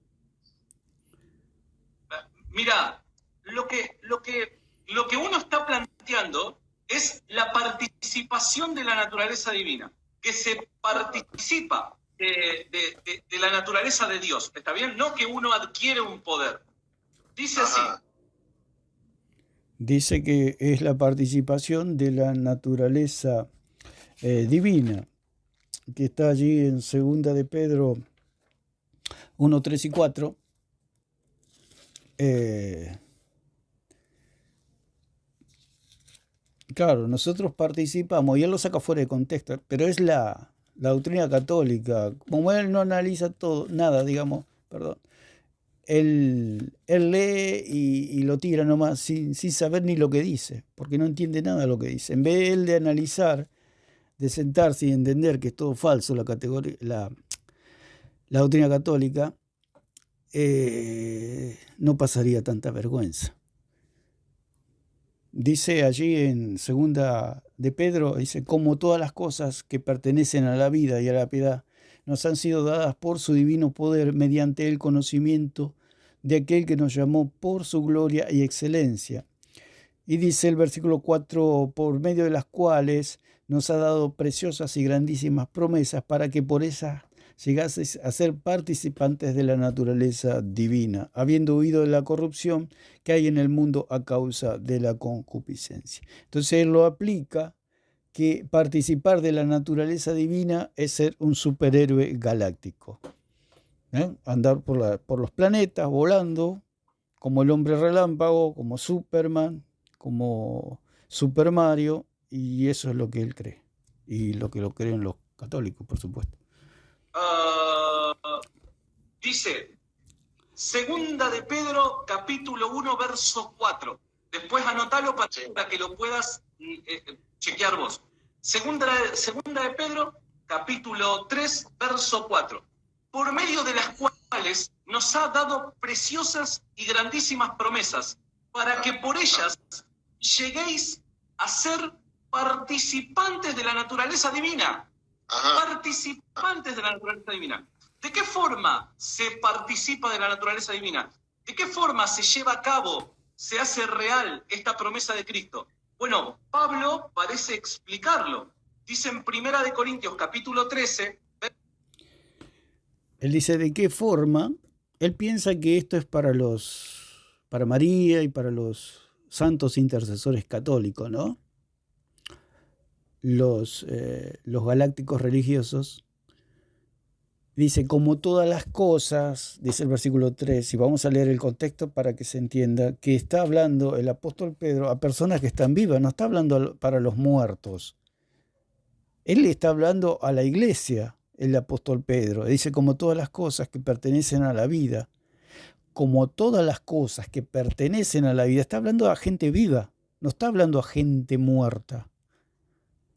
Mira, lo que uno está planteando es la participación de la naturaleza divina, que se participa de la naturaleza de Dios, ¿está bien? No que uno adquiere un poder. Dice así. Dice que es la participación de la naturaleza divina, que está allí en 2 de Pedro 1, 3 y 4. Claro, nosotros participamos, y él lo saca fuera de contexto, pero es la doctrina católica. Como él no analiza todo, nada, digamos, perdón, él lee y lo tira nomás sin saber ni lo que dice, porque no entiende nada de lo que dice. En vez de él de analizar, de sentarse y entender que es todo falso la doctrina católica, no pasaría tanta vergüenza. Dice allí en 2 de Pedro, dice, como todas las cosas que pertenecen a la vida y a la piedad nos han sido dadas por su divino poder mediante el conocimiento de aquel que nos llamó por su gloria y excelencia. Y dice el versículo 4, por medio de las cuales nos ha dado preciosas y grandísimas promesas para que por esas llegases a ser participantes de la naturaleza divina, habiendo huido de la corrupción que hay en el mundo a causa de la concupiscencia. Entonces él lo aplica, que participar de la naturaleza divina es ser un superhéroe galáctico. Andar por los planetas volando, como el hombre relámpago, como Superman, como Super Mario, y eso es lo que él cree, y lo que lo creen los católicos, por supuesto. Dice, 2 de Pedro, capítulo 1, verso 4. Después anotalo para que lo puedas chequear vos. Segunda de Pedro, capítulo 3, verso 4. Por medio de las cuales nos ha dado preciosas y grandísimas promesas, para que por ellas lleguéis a ser participantes de la naturaleza divina. Participantes de la naturaleza divina. ¿De qué forma se participa de la naturaleza divina? ¿De qué forma se lleva a cabo, se hace real esta promesa de Cristo? Bueno, Pablo parece explicarlo. Dice en 1 de Corintios capítulo 13. Él dice de qué forma. Él piensa que esto es para María y para los santos intercesores católicos, ¿no? Los galácticos religiosos. Dice, como todas las cosas, dice el versículo 3, y vamos a leer el contexto para que se entienda, que está hablando el apóstol Pedro a personas que están vivas, no está hablando para los muertos. Él le está hablando a la iglesia, el apóstol Pedro. Dice, como todas las cosas que pertenecen a la vida, como todas las cosas que pertenecen a la vida, está hablando a gente viva, no está hablando a gente muerta.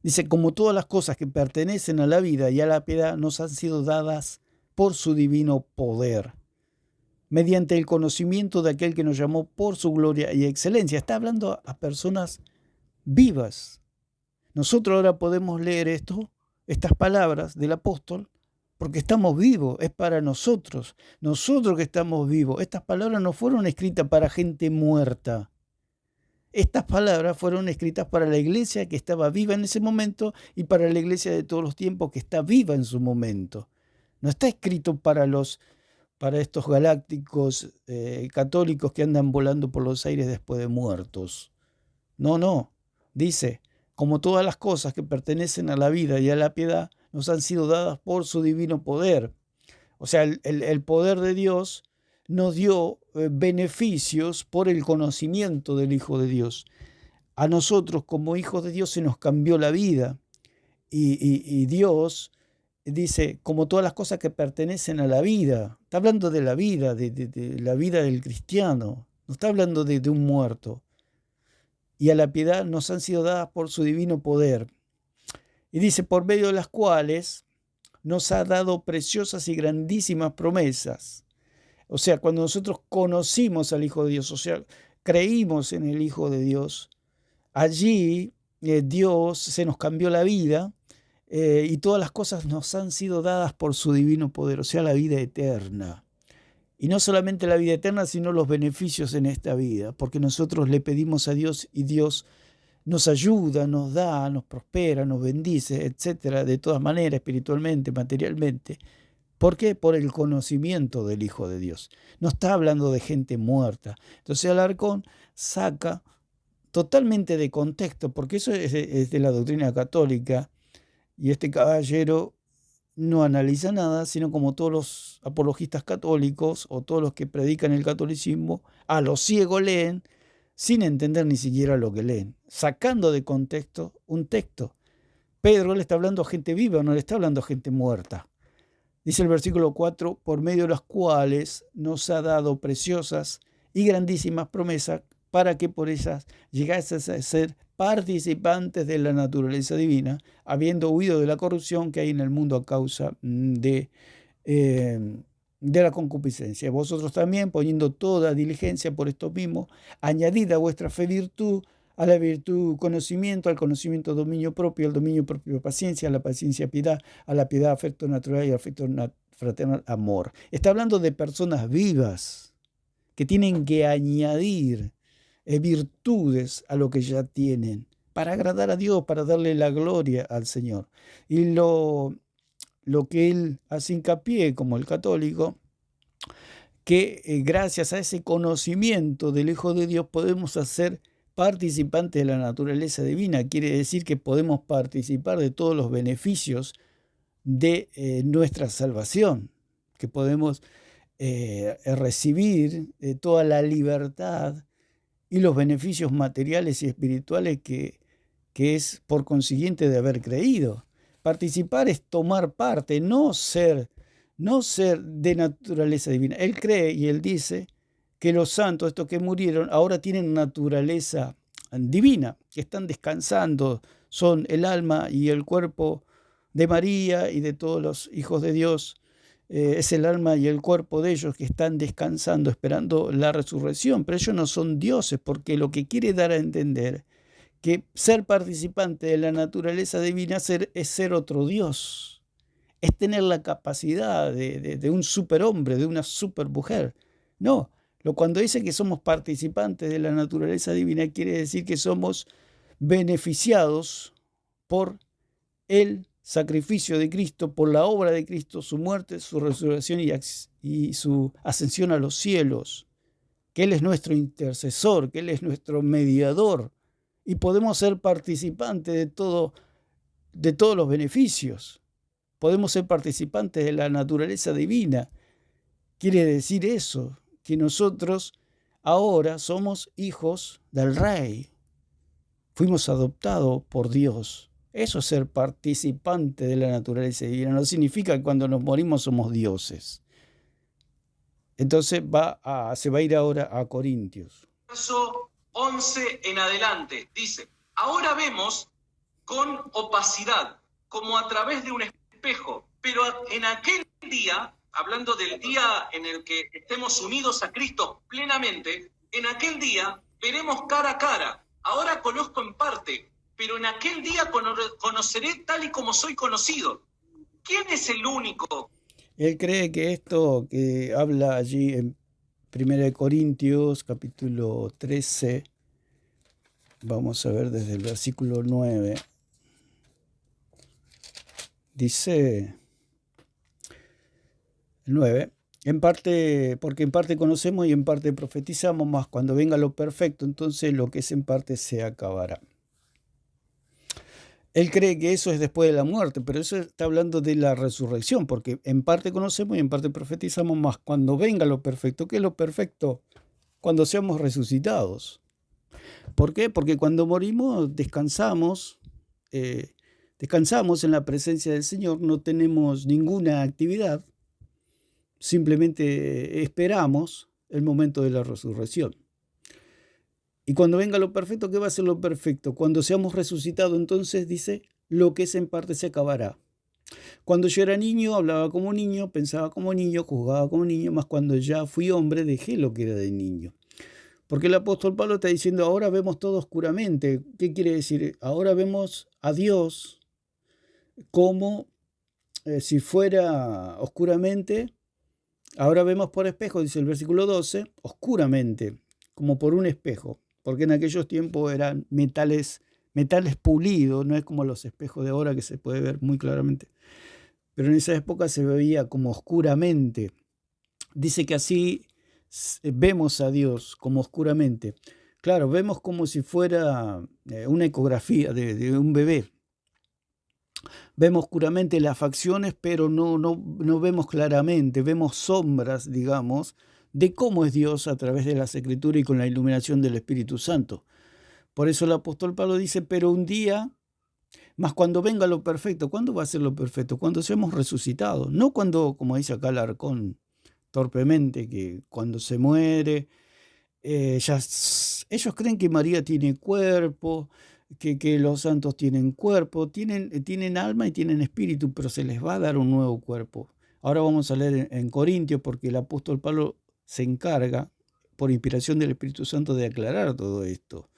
Dice, como todas las cosas que pertenecen a la vida y a la piedad nos han sido dadas por su divino poder, mediante el conocimiento de aquel que nos llamó por su gloria y excelencia. Está hablando a personas vivas. Nosotros ahora podemos leer estas palabras del apóstol porque estamos vivos, es para nosotros que estamos vivos. Estas palabras no fueron escritas para gente muerta. Estas palabras fueron escritas para la iglesia que estaba viva en ese momento y para la iglesia de todos los tiempos que está viva en su momento. No está escrito para estos galácticos católicos que andan volando por los aires después de muertos. No. Dice, como todas las cosas que pertenecen a la vida y a la piedad, nos han sido dadas por su divino poder. O sea, el poder de Dios nos dio beneficios por el conocimiento del Hijo de Dios. A nosotros, como hijos de Dios, se nos cambió la vida. Y Dios dice, como todas las cosas que pertenecen a la vida. Está hablando de la vida, de la vida del cristiano. No está hablando de un muerto. Y a la piedad nos han sido dadas por su divino poder. Y dice, por medio de las cuales nos ha dado preciosas y grandísimas promesas. O sea, cuando nosotros conocimos al Hijo de Dios, o sea, creímos en el Hijo de Dios, allí Dios se nos cambió la vida y todas las cosas nos han sido dadas por su divino poder, o sea, la vida eterna. Y no solamente la vida eterna, sino los beneficios en esta vida, porque nosotros le pedimos a Dios y Dios nos ayuda, nos da, nos prospera, nos bendice, etcétera, de todas maneras, espiritualmente, materialmente. ¿Por qué? Por el conocimiento del Hijo de Dios. No está hablando de gente muerta. Entonces Alarcón saca totalmente de contexto, porque eso es de la doctrina católica, y este caballero no analiza nada, sino como todos los apologistas católicos o todos los que predican el catolicismo, a lo ciego leen, sin entender ni siquiera lo que leen, sacando de contexto un texto. Pedro le está hablando a gente viva, no le está hablando a gente muerta. Dice el versículo 4, por medio de las cuales nos ha dado preciosas y grandísimas promesas para que por ellas llegases a ser participantes de la naturaleza divina, habiendo huido de la corrupción que hay en el mundo a causa de la concupiscencia. Vosotros también, poniendo toda diligencia por esto mismo, añadid a vuestra fe virtud, a la virtud conocimiento, al conocimiento dominio propio, al dominio propio paciencia, a la paciencia piedad, a la piedad afecto natural y al afecto fraternal amor. Está hablando de personas vivas que tienen que añadir virtudes a lo que ya tienen para agradar a Dios, para darle la gloria al Señor. Y lo que él hace hincapié como el católico, que gracias a ese conocimiento del Hijo de Dios podemos hacer participantes de la naturaleza divina. Quiere decir que podemos participar de todos los beneficios de nuestra salvación, que podemos recibir toda la libertad y los beneficios materiales y espirituales que es por consiguiente de haber creído. Participar es tomar parte, no ser de naturaleza divina. Él cree y él dice que los santos, estos que murieron, ahora tienen naturaleza divina, que están descansando, son el alma y el cuerpo de María y de todos los hijos de Dios. Es el alma y el cuerpo de ellos que están descansando, esperando la resurrección, pero ellos no son dioses, porque lo que quiere dar a entender que ser participante de la naturaleza divina es ser otro Dios, es tener la capacidad de un superhombre, de una supermujer. No, cuando dice que somos participantes de la naturaleza divina, quiere decir que somos beneficiados por el sacrificio de Cristo, por la obra de Cristo, su muerte, su resurrección y su ascensión a los cielos, que Él es nuestro intercesor, que Él es nuestro mediador, y podemos ser participantes de todos los beneficios. Podemos ser participantes de la naturaleza divina. Quiere decir eso, que nosotros ahora somos hijos del Rey. Fuimos adoptados por Dios. Eso es ser participante de la naturaleza divina. No significa que cuando nos morimos somos dioses. Entonces se va a ir ahora a Corintios. Verso 11 en adelante dice, ahora vemos con opacidad, como a través de un espejo, pero en aquel día, hablando del día en el que estemos unidos a Cristo plenamente, en aquel día veremos cara a cara. Ahora conozco en parte, pero en aquel día conoceré tal y como soy conocido. ¿Quién es el único? Él cree que esto que habla allí en 1 Corintios capítulo 13, vamos a ver desde el versículo 9, dice 9, porque en parte conocemos y en parte profetizamos, mas cuando venga lo perfecto, entonces lo que es en parte se acabará. Él cree que eso es después de la muerte, pero eso está hablando de la resurrección, porque en parte conocemos y en parte profetizamos, más cuando venga lo perfecto. ¿Qué es lo perfecto? Cuando seamos resucitados. ¿Por qué? Porque cuando morimos descansamos en la presencia del Señor, no tenemos ninguna actividad, simplemente esperamos el momento de la resurrección. Y cuando venga lo perfecto, ¿qué va a ser lo perfecto? Cuando seamos resucitados, entonces dice, lo que es en parte se acabará. Cuando yo era niño, hablaba como niño, pensaba como niño, juzgaba como niño, mas cuando ya fui hombre, dejé lo que era de niño. Porque el apóstol Pablo está diciendo, ahora vemos todo oscuramente. ¿Qué quiere decir? Ahora vemos a Dios como si fuera oscuramente. Ahora vemos por espejo, dice el versículo 12, oscuramente, como por un espejo. Porque en aquellos tiempos eran metales pulidos, no es como los espejos de ahora que se puede ver muy claramente. Pero en esa época se veía como oscuramente. Dice que así vemos a Dios como oscuramente. Claro, vemos como si fuera una ecografía de un bebé. Vemos oscuramente las facciones, pero no vemos claramente, vemos sombras, digamos, de cómo es Dios a través de las Escrituras y con la iluminación del Espíritu Santo. Por eso el apóstol Pablo dice, pero un día, más cuando venga lo perfecto. ¿Cuándo va a ser lo perfecto? Cuando seamos resucitados. No cuando, como dice acá Alarcón torpemente, que cuando se muere, ellos creen que María tiene cuerpo, que los santos tienen cuerpo, tienen alma y tienen espíritu, pero se les va a dar un nuevo cuerpo. Ahora vamos a leer en Corintios, porque el apóstol Pablo se encarga, por inspiración del Espíritu Santo, de aclarar todo esto,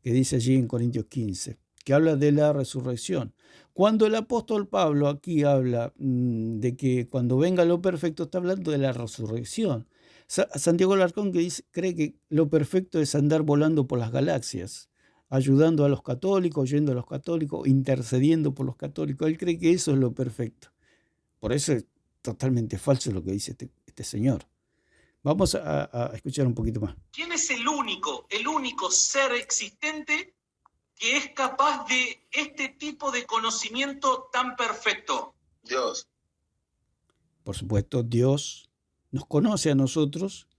que dice allí en Corintios 15, que habla de la resurrección. Cuando el apóstol Pablo aquí habla de que cuando venga lo perfecto, está hablando de la resurrección. Santiago Alarcón cree que lo perfecto es andar volando por las galaxias, ayudando a los católicos, yendo a los católicos, intercediendo por los católicos. Él cree que eso es lo perfecto. Por eso es totalmente falso lo que dice este señor. Vamos a escuchar un poquito más. ¿Quién es el único ser existente que es capaz de este tipo de conocimiento tan perfecto? Dios. Por supuesto, Dios nos conoce a nosotros,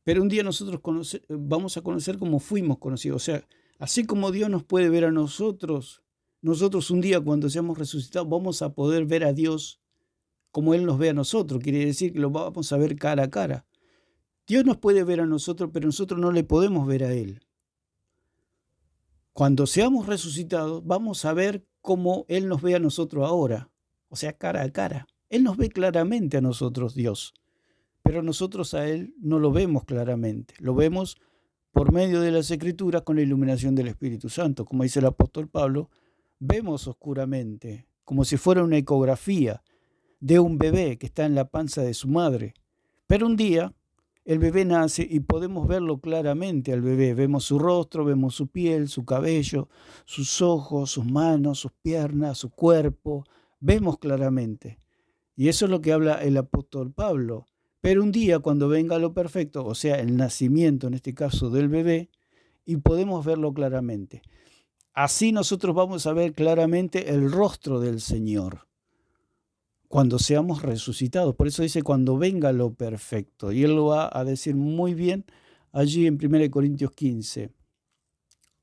pero un día nosotros vamos a conocer como fuimos conocidos. O sea, así como Dios nos puede ver a nosotros un día cuando seamos resucitados vamos a poder ver a Dios como Él nos ve a nosotros. Quiere decir que lo vamos a ver cara a cara. Dios nos puede ver a nosotros, pero nosotros no le podemos ver a Él. Cuando seamos resucitados, vamos a ver cómo Él nos ve a nosotros ahora, o sea, cara a cara. Él nos ve claramente a nosotros, Dios, pero nosotros a Él no lo vemos claramente. Lo vemos por medio de las Escrituras con la iluminación del Espíritu Santo. Como dice el apóstol Pablo, vemos oscuramente, como si fuera una ecografía de un bebé que está en la panza de su madre. Pero un día el bebé nace y podemos verlo claramente al bebé. Vemos su rostro, vemos su piel, su cabello, sus ojos, sus manos, sus piernas, su cuerpo. Vemos claramente. Y eso es lo que habla el apóstol Pablo. Pero un día, cuando venga lo perfecto, o sea, el nacimiento, en este caso, del bebé, y podemos verlo claramente. Así nosotros vamos a ver claramente el rostro del Señor cuando seamos resucitados. Por eso dice cuando venga lo perfecto. Y él lo va a decir muy bien allí en 1 Corintios 15.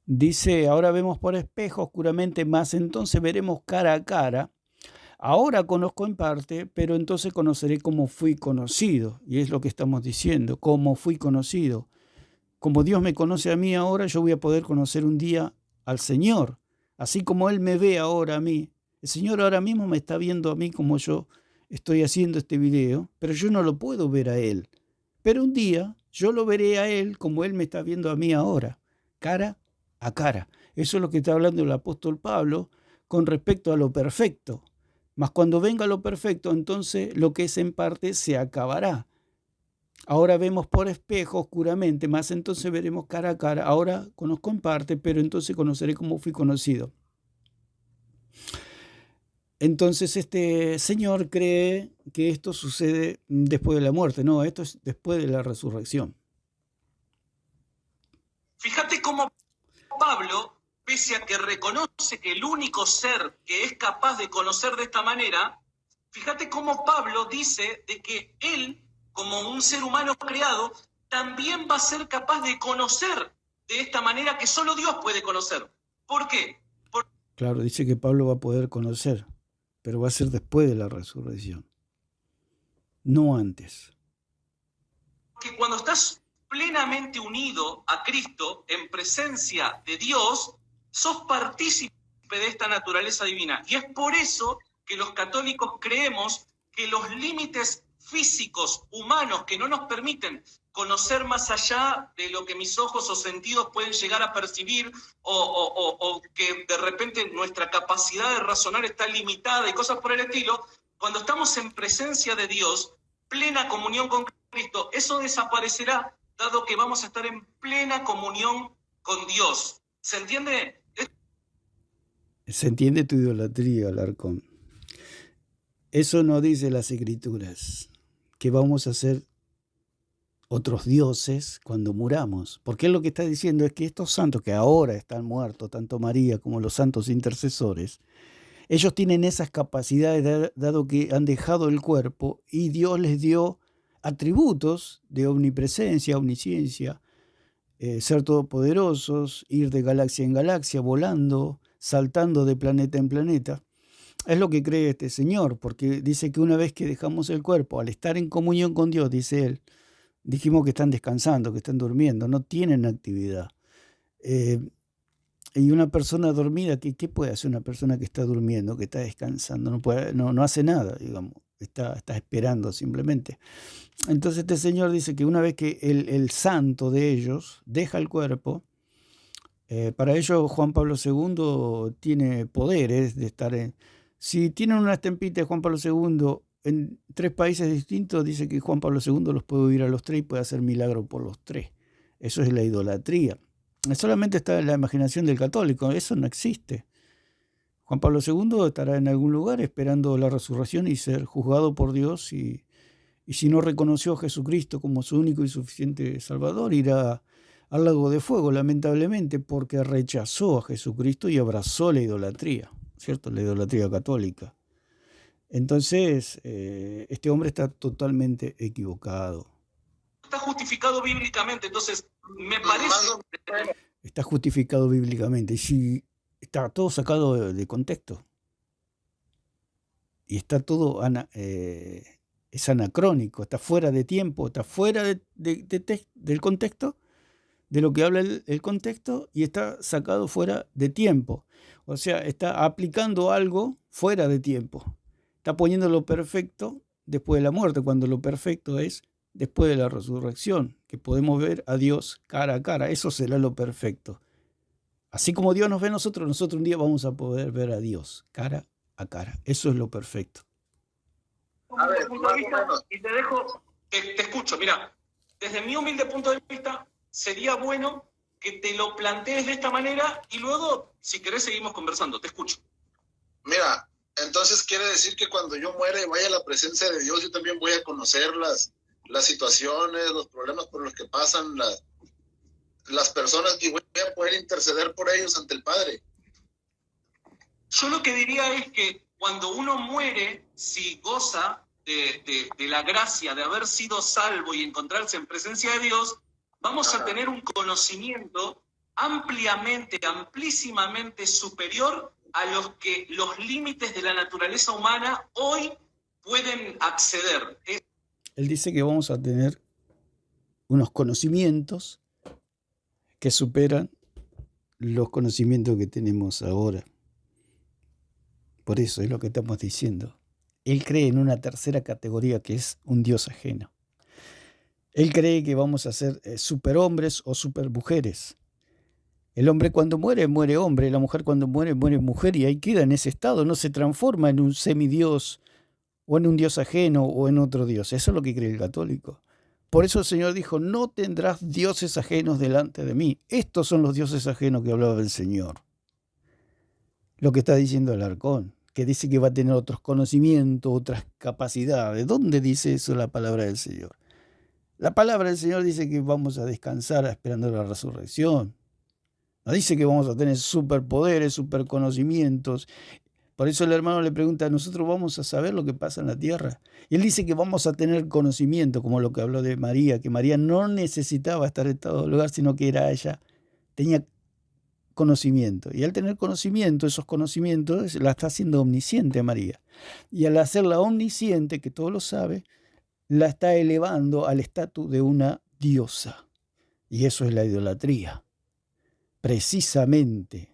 Dice, ahora vemos por espejo oscuramente, más entonces veremos cara a cara. Ahora conozco en parte, pero entonces conoceré como fui conocido. Y es lo que estamos diciendo, como fui conocido. Como Dios me conoce a mí ahora, yo voy a poder conocer un día al Señor. Así como Él me ve ahora a mí. El Señor ahora mismo me está viendo a mí como yo estoy haciendo este video, pero yo no lo puedo ver a Él. Pero un día yo lo veré a Él como Él me está viendo a mí ahora, cara a cara. Eso es lo que está hablando el apóstol Pablo con respecto a lo perfecto. Mas cuando venga lo perfecto, entonces lo que es en parte se acabará. Ahora vemos por espejo oscuramente, mas entonces veremos cara a cara. Ahora conozco en parte, pero entonces conoceré como fui conocido. Entonces este señor cree que esto sucede después de la muerte. No, esto es después de la resurrección. Fíjate cómo Pablo, pese a que reconoce que el único ser que es capaz de conocer de esta manera, fíjate cómo Pablo dice de que él, como un ser humano creado, también va a ser capaz de conocer de esta manera que solo Dios puede conocer. ¿Por qué? Claro, dice que Pablo va a poder conocer, pero va a ser después de la resurrección, no antes. Porque cuando estás plenamente unido a Cristo, en presencia de Dios, sos partícipe de esta naturaleza divina. Y es por eso que los católicos creemos que los límites físicos, humanos, que no nos permiten conocer más allá de lo que mis ojos o sentidos pueden llegar a percibir, o que de repente nuestra capacidad de razonar está limitada y cosas por el estilo, cuando estamos en presencia de Dios, plena comunión con Cristo, eso desaparecerá, dado que vamos a estar en plena comunión con Dios. ¿Se entiende? Se entiende tu idolatría, Alarcón. Eso no dice las Escrituras, que vamos a ser otros dioses cuando muramos. Porque él lo que está diciendo es que estos santos que ahora están muertos, tanto María como los santos intercesores, ellos tienen esas capacidades dado que han dejado el cuerpo y Dios les dio atributos de omnipresencia, omnisciencia, ser todopoderosos, ir de galaxia en galaxia, volando, saltando de planeta en planeta. Es lo que cree este señor, porque dice que una vez que dejamos el cuerpo, al estar en comunión con Dios, dice él, dijimos que están descansando, que están durmiendo, no tienen actividad. Y una persona dormida, ¿qué puede hacer una persona que está durmiendo, que está descansando? No hace nada, digamos, está esperando simplemente. Entonces este señor dice que una vez que el santo de ellos deja el cuerpo, para ello Juan Pablo II tiene poderes de estar en... Si tienen una estampita de Juan Pablo II en 3 países distintos, dice que Juan Pablo II los puede oír a los 3 y puede hacer milagro por los 3. Eso es la idolatría. Solamente está en la imaginación del católico, eso no existe. Juan Pablo II estará en algún lugar esperando la resurrección y ser juzgado por Dios, y si no reconoció a Jesucristo como su único y suficiente Salvador, irá al lago de fuego, lamentablemente, porque rechazó a Jesucristo y abrazó la idolatría, ¿cierto? La idolatría católica. Entonces, este hombre está totalmente equivocado. Está justificado bíblicamente, entonces me parece... Está justificado bíblicamente, y si está todo sacado de contexto. Y está todo, es anacrónico, está fuera de tiempo, está fuera del contexto, de lo que habla el contexto, y está sacado fuera de tiempo. O sea, está aplicando algo fuera de tiempo. Está poniendo lo perfecto después de la muerte, cuando lo perfecto es después de la resurrección, que podemos ver a Dios cara a cara. Eso será lo perfecto. Así como Dios nos ve a nosotros un día vamos a poder ver a Dios cara a cara. Eso es lo perfecto. A ver, y te escucho. Mira, desde mi humilde punto de vista, sería bueno que te lo plantees de esta manera y luego, si querés, seguimos conversando. Te escucho. Mira, entonces quiere decir que cuando yo muera y vaya a la presencia de Dios, yo también voy a conocer las situaciones, los problemas por los que pasan las personas, y voy a poder interceder por ellos ante el Padre. Yo lo que diría es que cuando uno muere, si goza de la gracia de haber sido salvo y encontrarse en presencia de Dios, vamos a tener un conocimiento amplísimamente superior a los que los límites de la naturaleza humana hoy pueden acceder. Él dice que vamos a tener unos conocimientos que superan los conocimientos que tenemos ahora. Por eso es lo que estamos diciendo. Él cree en una tercera categoría que es un Dios ajeno. Él cree que vamos a ser superhombres o supermujeres. El hombre cuando muere, muere hombre, la mujer cuando muere, muere mujer, y ahí queda en ese estado, no se transforma en un semidios o en un dios ajeno o en otro dios. Eso es lo que cree el católico. Por eso el Señor dijo, no tendrás dioses ajenos delante de mí. Estos son los dioses ajenos que hablaba el Señor. Lo que está diciendo Alarcón, que dice que va a tener otros conocimientos, otras capacidades. ¿Dónde dice eso la palabra del Señor? La palabra del Señor dice que vamos a descansar esperando la resurrección. No dice que vamos a tener superpoderes, superconocimientos. Por eso el hermano le pregunta, ¿nosotros vamos a saber lo que pasa en la tierra? Y él dice que vamos a tener conocimiento, como lo que habló de María, que María no necesitaba estar en todo lugar, sino que era ella, tenía conocimiento. Y al tener conocimiento, esos conocimientos, la está haciendo omnisciente María. Y al hacerla omnisciente, que todo lo sabe, la está elevando al estatus de una diosa. Y eso es la idolatría. Precisamente.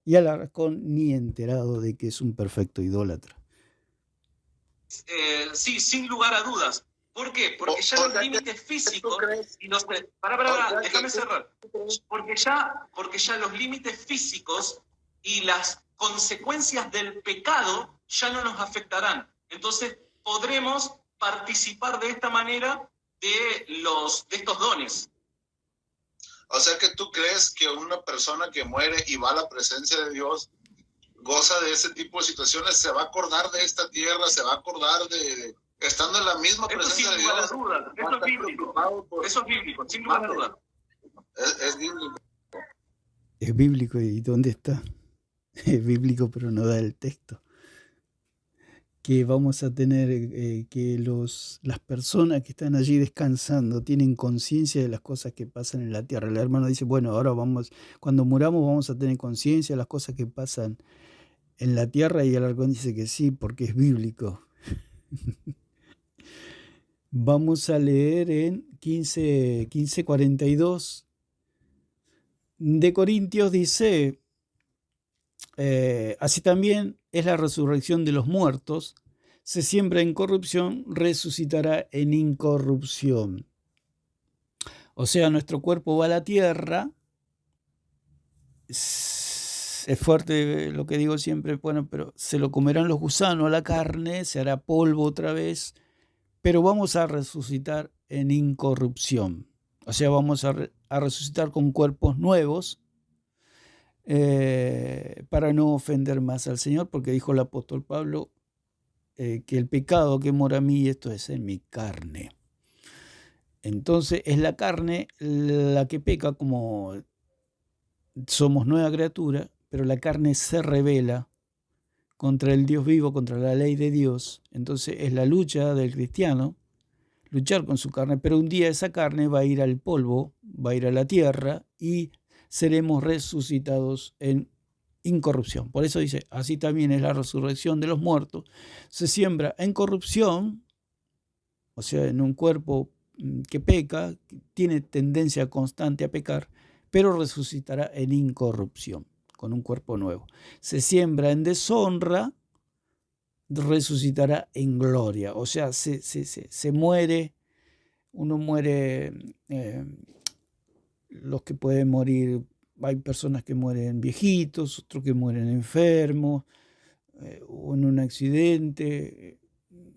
Y Alarcón ni enterado de que es un perfecto idólatra. Sí, sin lugar a dudas. ¿Por qué? Porque ya los límites físicos y los... déjame cerrar. Porque ya los límites físicos y las consecuencias del pecado ya no nos afectarán. Entonces podremos participar de esta manera de estos dones. O sea que tú crees que una persona que muere y va a la presencia de Dios goza de ese tipo de situaciones, se va a acordar de esta tierra, se va a acordar de estando en la misma presencia de Dios. Eso es bíblico. Eso es bíblico, sin lugar a dudas. Es bíblico. Es bíblico, ¿y dónde está? Es bíblico, pero no da el texto. Que vamos a tener, que las personas que están allí descansando tienen conciencia de las cosas que pasan en la tierra. El hermano dice, bueno, ahora cuando muramos vamos a tener conciencia de las cosas que pasan en la tierra, y el Alarcón dice que sí, porque es bíblico. Vamos a leer en 15:42 de Corintios, dice, así también es la resurrección de los muertos, se siembra en corrupción, resucitará en incorrupción. O sea, nuestro cuerpo va a la tierra, es fuerte lo que digo siempre, bueno, pero se lo comerán los gusanos a la carne, se hará polvo otra vez, pero vamos a resucitar en incorrupción. O sea, vamos a resucitar con cuerpos nuevos, para no ofender más al Señor, porque dijo el apóstol Pablo que el pecado que mora a mí, esto es en mi carne. Entonces es la carne la que peca, como somos nueva criatura, pero la carne se rebela contra el Dios vivo, contra la ley de Dios. Entonces es la lucha del cristiano, luchar con su carne, pero un día esa carne va a ir al polvo, va a ir a la tierra y seremos resucitados en incorrupción. Por eso dice, así también es la resurrección de los muertos. Se siembra en corrupción, o sea, en un cuerpo que peca, que tiene tendencia constante a pecar, pero resucitará en incorrupción, con un cuerpo nuevo. Se siembra en deshonra, resucitará en gloria. O sea, se muere, uno muere, los que pueden morir, hay personas que mueren viejitos, otros que mueren enfermos, o en un accidente.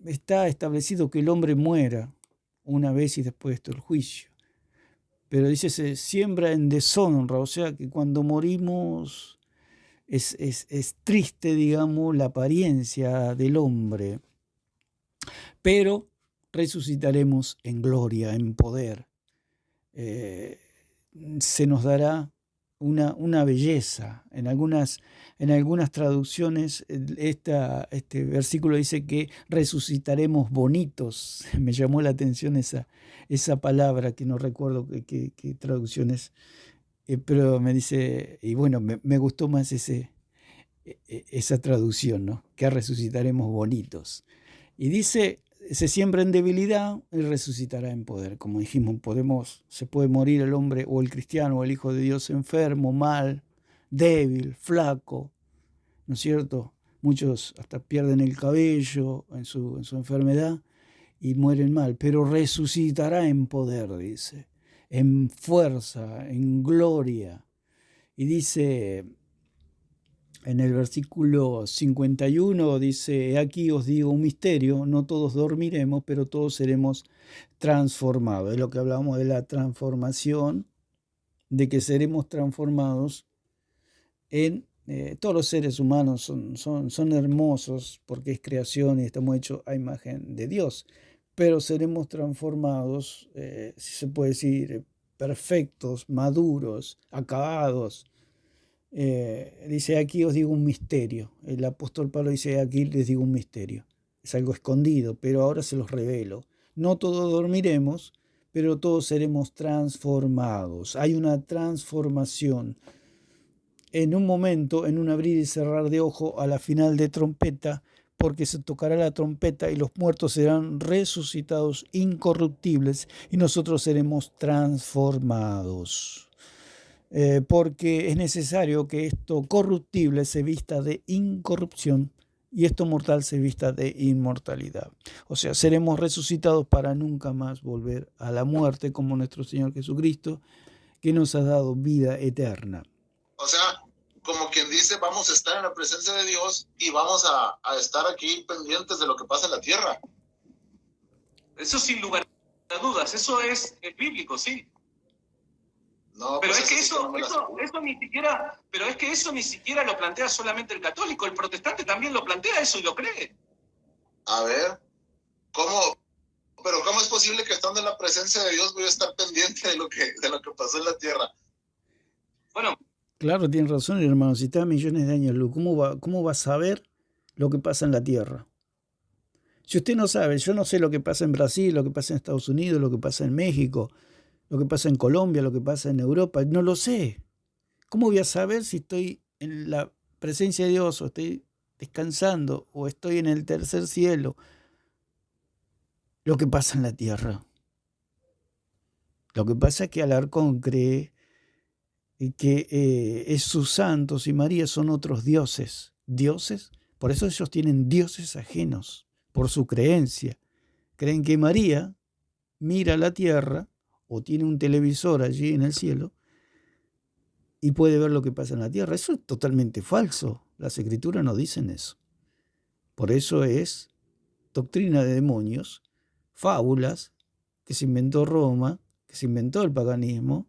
Está establecido que el hombre muera una vez y después esto el juicio. Pero dice, se siembra en deshonra, o sea que cuando morimos es triste, digamos, la apariencia del hombre, pero resucitaremos en gloria, en poder. Se nos dará una belleza. En algunas traducciones este versículo dice que resucitaremos bonitos. Me llamó la atención esa palabra, que no recuerdo qué traducción es, pero me dice, y bueno, me gustó más esa traducción, ¿no? Que resucitaremos bonitos. Y dice, se siembra en debilidad y resucitará en poder. Como dijimos, se puede morir el hombre o el cristiano o el hijo de Dios enfermo, mal, débil, flaco, ¿no es cierto? Muchos hasta pierden el cabello en su enfermedad y mueren mal, pero resucitará en poder, dice, en fuerza, en gloria. Y dice en el versículo 51, dice, aquí os digo un misterio, no todos dormiremos, pero todos seremos transformados. Es lo que hablábamos de la transformación, de que seremos transformados en... todos los seres humanos son hermosos porque es creación y estamos hechos a imagen de Dios, pero seremos transformados, si se puede decir, perfectos, maduros, acabados. Dice, aquí os digo un misterio. El apóstol Pablo dice, aquí les digo un misterio. Es algo escondido, pero ahora se los revelo. No todos dormiremos, pero todos seremos transformados. Hay una transformación. En un momento, en un abrir y cerrar de ojo, a la final de trompeta, porque se tocará la trompeta y los muertos serán resucitados incorruptibles y nosotros seremos transformados. Porque es necesario que esto corruptible se vista de incorrupción y esto mortal se vista de inmortalidad. O sea, seremos resucitados para nunca más volver a la muerte, como nuestro Señor Jesucristo, que nos ha dado vida eterna. O sea, como quien dice, vamos a estar en la presencia de Dios y vamos a estar aquí pendientes de lo que pasa en la tierra. Eso sin lugar a dudas, eso es bíblico, sí. No, pero pues es que eso eso ni siquiera lo plantea solamente el católico, el protestante también lo plantea eso y lo cree. A ver, ¿cómo? Pero ¿cómo es posible que estando en la presencia de Dios voy a estar pendiente de lo que pasó en la tierra? Bueno. Claro, tiene razón, hermano. Si está a millones de años luz, ¿cómo va a saber lo que pasa en la tierra? Si usted no sabe, yo no sé lo que pasa en Brasil, lo que pasa en Estados Unidos, lo que pasa en México, lo que pasa en Colombia, lo que pasa en Europa, no lo sé. ¿Cómo voy a saber si estoy en la presencia de Dios o estoy descansando o estoy en el tercer cielo? Lo que pasa en la tierra. Lo que pasa es que Alarcón cree que sus santos y María son otros dioses. ¿Dioses? Por eso ellos tienen dioses ajenos, por su creencia. Creen que María mira la tierra o tiene un televisor allí en el cielo y puede ver lo que pasa en la tierra. Eso es totalmente falso. Las escrituras no dicen eso. Por eso es doctrina de demonios, fábulas que se inventó Roma, que se inventó el paganismo,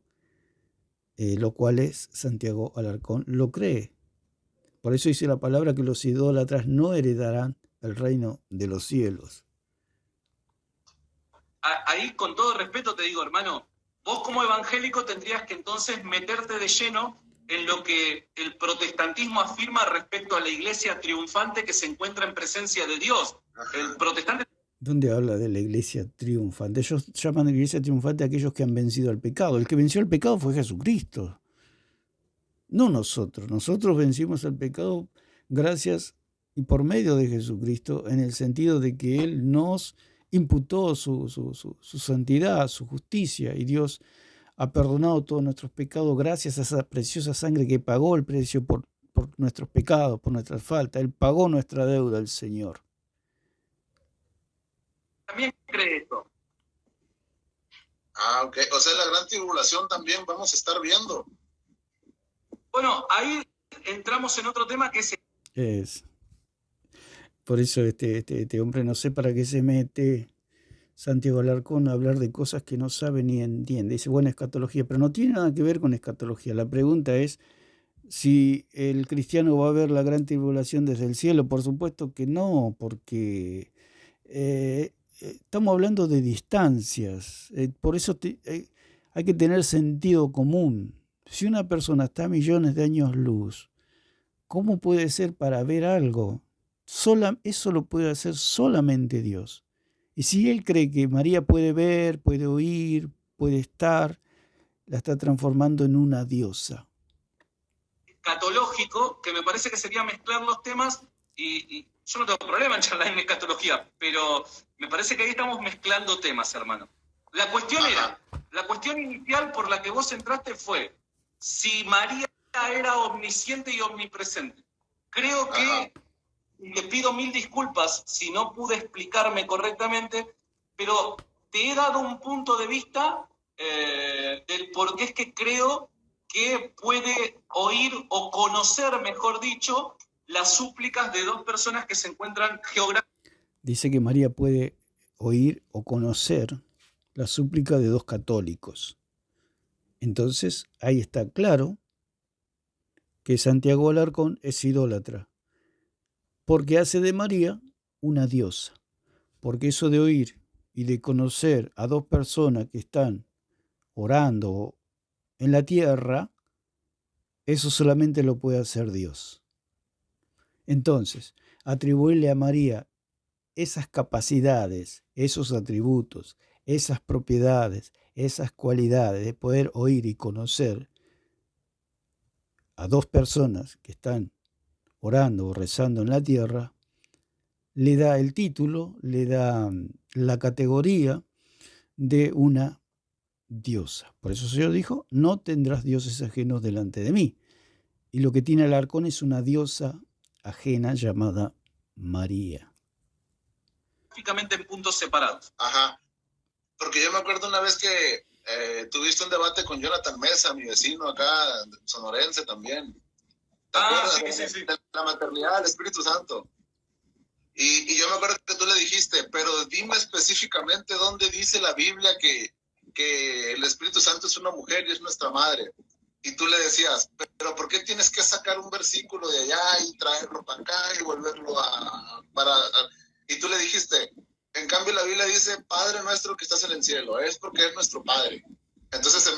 lo cual es Santiago Alarcón lo cree. Por eso dice la palabra que los idólatras no heredarán el reino de los cielos. Ahí, con todo respeto, te digo, hermano, vos como evangélico tendrías que entonces meterte de lleno en lo que el protestantismo afirma respecto a la iglesia triunfante que se encuentra en presencia de Dios. El protestante... ¿Dónde habla de la iglesia triunfante? Ellos llaman iglesia triunfante a aquellos que han vencido al pecado. El que venció al pecado fue Jesucristo, no nosotros. Nosotros vencimos al pecado gracias y por medio de Jesucristo, en el sentido de que Él nos imputó su santidad, su justicia, y Dios ha perdonado todos nuestros pecados gracias a esa preciosa sangre que pagó el precio por nuestros pecados, por nuestras faltas. Él pagó nuestra deuda, el Señor. También cree esto. Ah, ok. O sea, la gran tribulación también vamos a estar viendo. Bueno, ahí entramos en otro tema que es... Por eso este hombre no sé para qué se mete, Santiago Alarcón, a hablar de cosas que no sabe ni entiende. Dice, bueno, escatología, pero no tiene nada que ver con escatología. La pregunta es si el cristiano va a ver la gran tribulación desde el cielo. Por supuesto que no, porque estamos hablando de distancias. Por eso hay que tener sentido común. Si una persona está a millones de años luz, ¿cómo puede ser para ver algo? Eso lo puede hacer solamente Dios. Y si él cree que María puede ver, puede oír, puede estar, la está transformando en una diosa. Escatológico, que me parece que sería mezclar los temas, y yo no tengo problema en charlar en escatología, pero me parece que ahí estamos mezclando temas, hermano. La cuestión inicial por la que vos entraste fue si María era omnisciente y omnipresente. Creo que le pido mil disculpas si no pude explicarme correctamente, pero te he dado un punto de vista del por qué es que creo que puede oír o conocer, mejor dicho, las súplicas de dos personas que se encuentran geográficamente. Dice que María puede oír o conocer la súplica de dos católicos. Entonces, ahí está claro que Santiago Alarcón es idólatra, porque hace de María una diosa, porque eso de oír y de conocer a dos personas que están orando en la tierra, eso solamente lo puede hacer Dios. Entonces, atribuirle a María esas capacidades, esos atributos, esas propiedades, esas cualidades de poder oír y conocer a dos personas que están orando o rezando en la tierra, le da el título, le da la categoría de una diosa. Por eso el Señor dijo, no tendrás dioses ajenos delante de mí. Y lo que tiene Alarcón es una diosa ajena llamada María. En puntos separados. Ajá. Porque yo me acuerdo una vez que tuviste un debate con Jonathan Mesa, mi vecino acá, sonorense también. ¿Te acuerdas? Sí. De la maternidad del Espíritu Santo. Y yo me acuerdo que tú le dijiste, pero dime específicamente dónde dice la Biblia que el Espíritu Santo es una mujer y es nuestra madre. Y tú le decías, pero ¿por qué tienes que sacar un versículo de allá y traerlo para acá y volverlo Y tú le dijiste, en cambio la Biblia dice, Padre nuestro que estás en el cielo, es porque es nuestro Padre. Entonces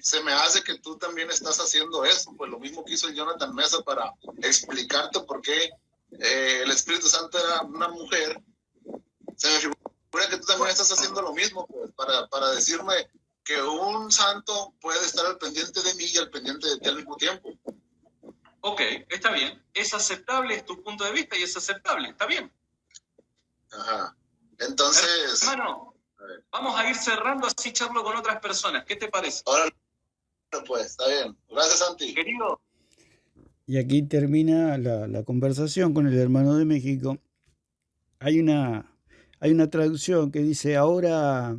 se me hace que tú también estás haciendo eso, pues lo mismo que hizo el Jonathan Mesa para explicarte por qué el Espíritu Santo era una mujer. Se me figura que tú también estás haciendo lo mismo, pues, para decirme que un santo puede estar al pendiente de mí y al pendiente de ti al mismo tiempo. Ok, está bien. Es aceptable, es tu punto de vista y es aceptable, está bien. Ajá. Entonces... Hermano, vamos a ir cerrando, así charlo con otras personas. ¿Qué te parece? Ahora pues, está bien. Gracias, Santi. Querido. Y aquí termina la conversación con el hermano de México. Hay una traducción que dice ahora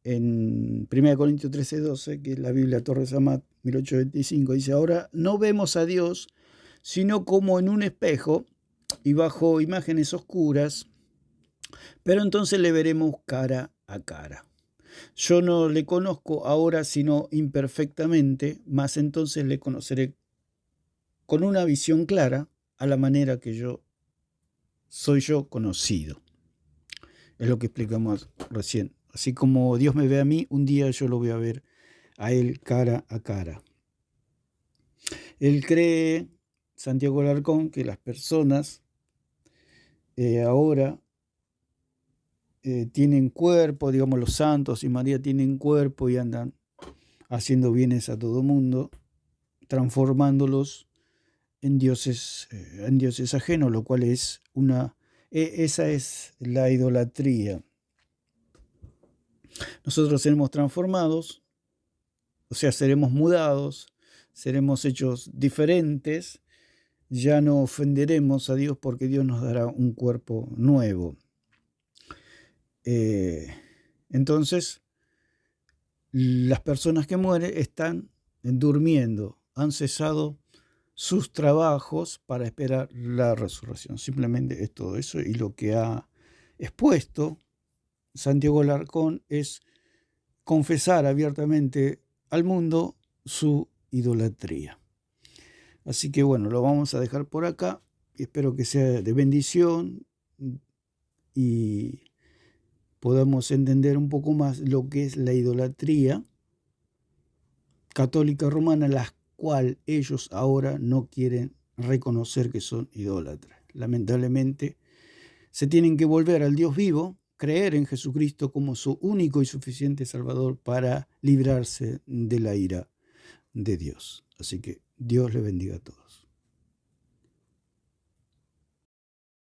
en 1 Corintios 13:12, que es la Biblia Torres Amat 1825, dice, ahora no vemos a Dios sino como en un espejo y bajo imágenes oscuras, pero entonces le veremos cara a cara. Yo no le conozco ahora sino imperfectamente, mas entonces le conoceré con una visión clara a la manera que soy yo conocido. Es lo que explicamos recién. Así como Dios me ve a mí, un día yo lo voy a ver a Él cara a cara. Él cree, Santiago Alarcón, que las personas ahora tienen cuerpo, digamos los santos y María tienen cuerpo y andan haciendo bienes a todo mundo, transformándolos en dioses ajenos, lo cual es esa es la idolatría. Nosotros seremos transformados, o sea, seremos mudados, seremos hechos diferentes, ya no ofenderemos a Dios porque Dios nos dará un cuerpo nuevo. Entonces, las personas que mueren están durmiendo, han cesado sus trabajos para esperar la resurrección. Simplemente es todo eso, y lo que ha expuesto Santiago Alarcón es confesar abiertamente al mundo su idolatría. Así que bueno, lo vamos a dejar por acá y espero que sea de bendición y podamos entender un poco más lo que es la idolatría católica romana, la cual ellos ahora no quieren reconocer que son idólatras. Lamentablemente se tienen que volver al Dios vivo, creer en Jesucristo como su único y suficiente Salvador para librarse de la ira de Dios. Así que Dios le bendiga a todos.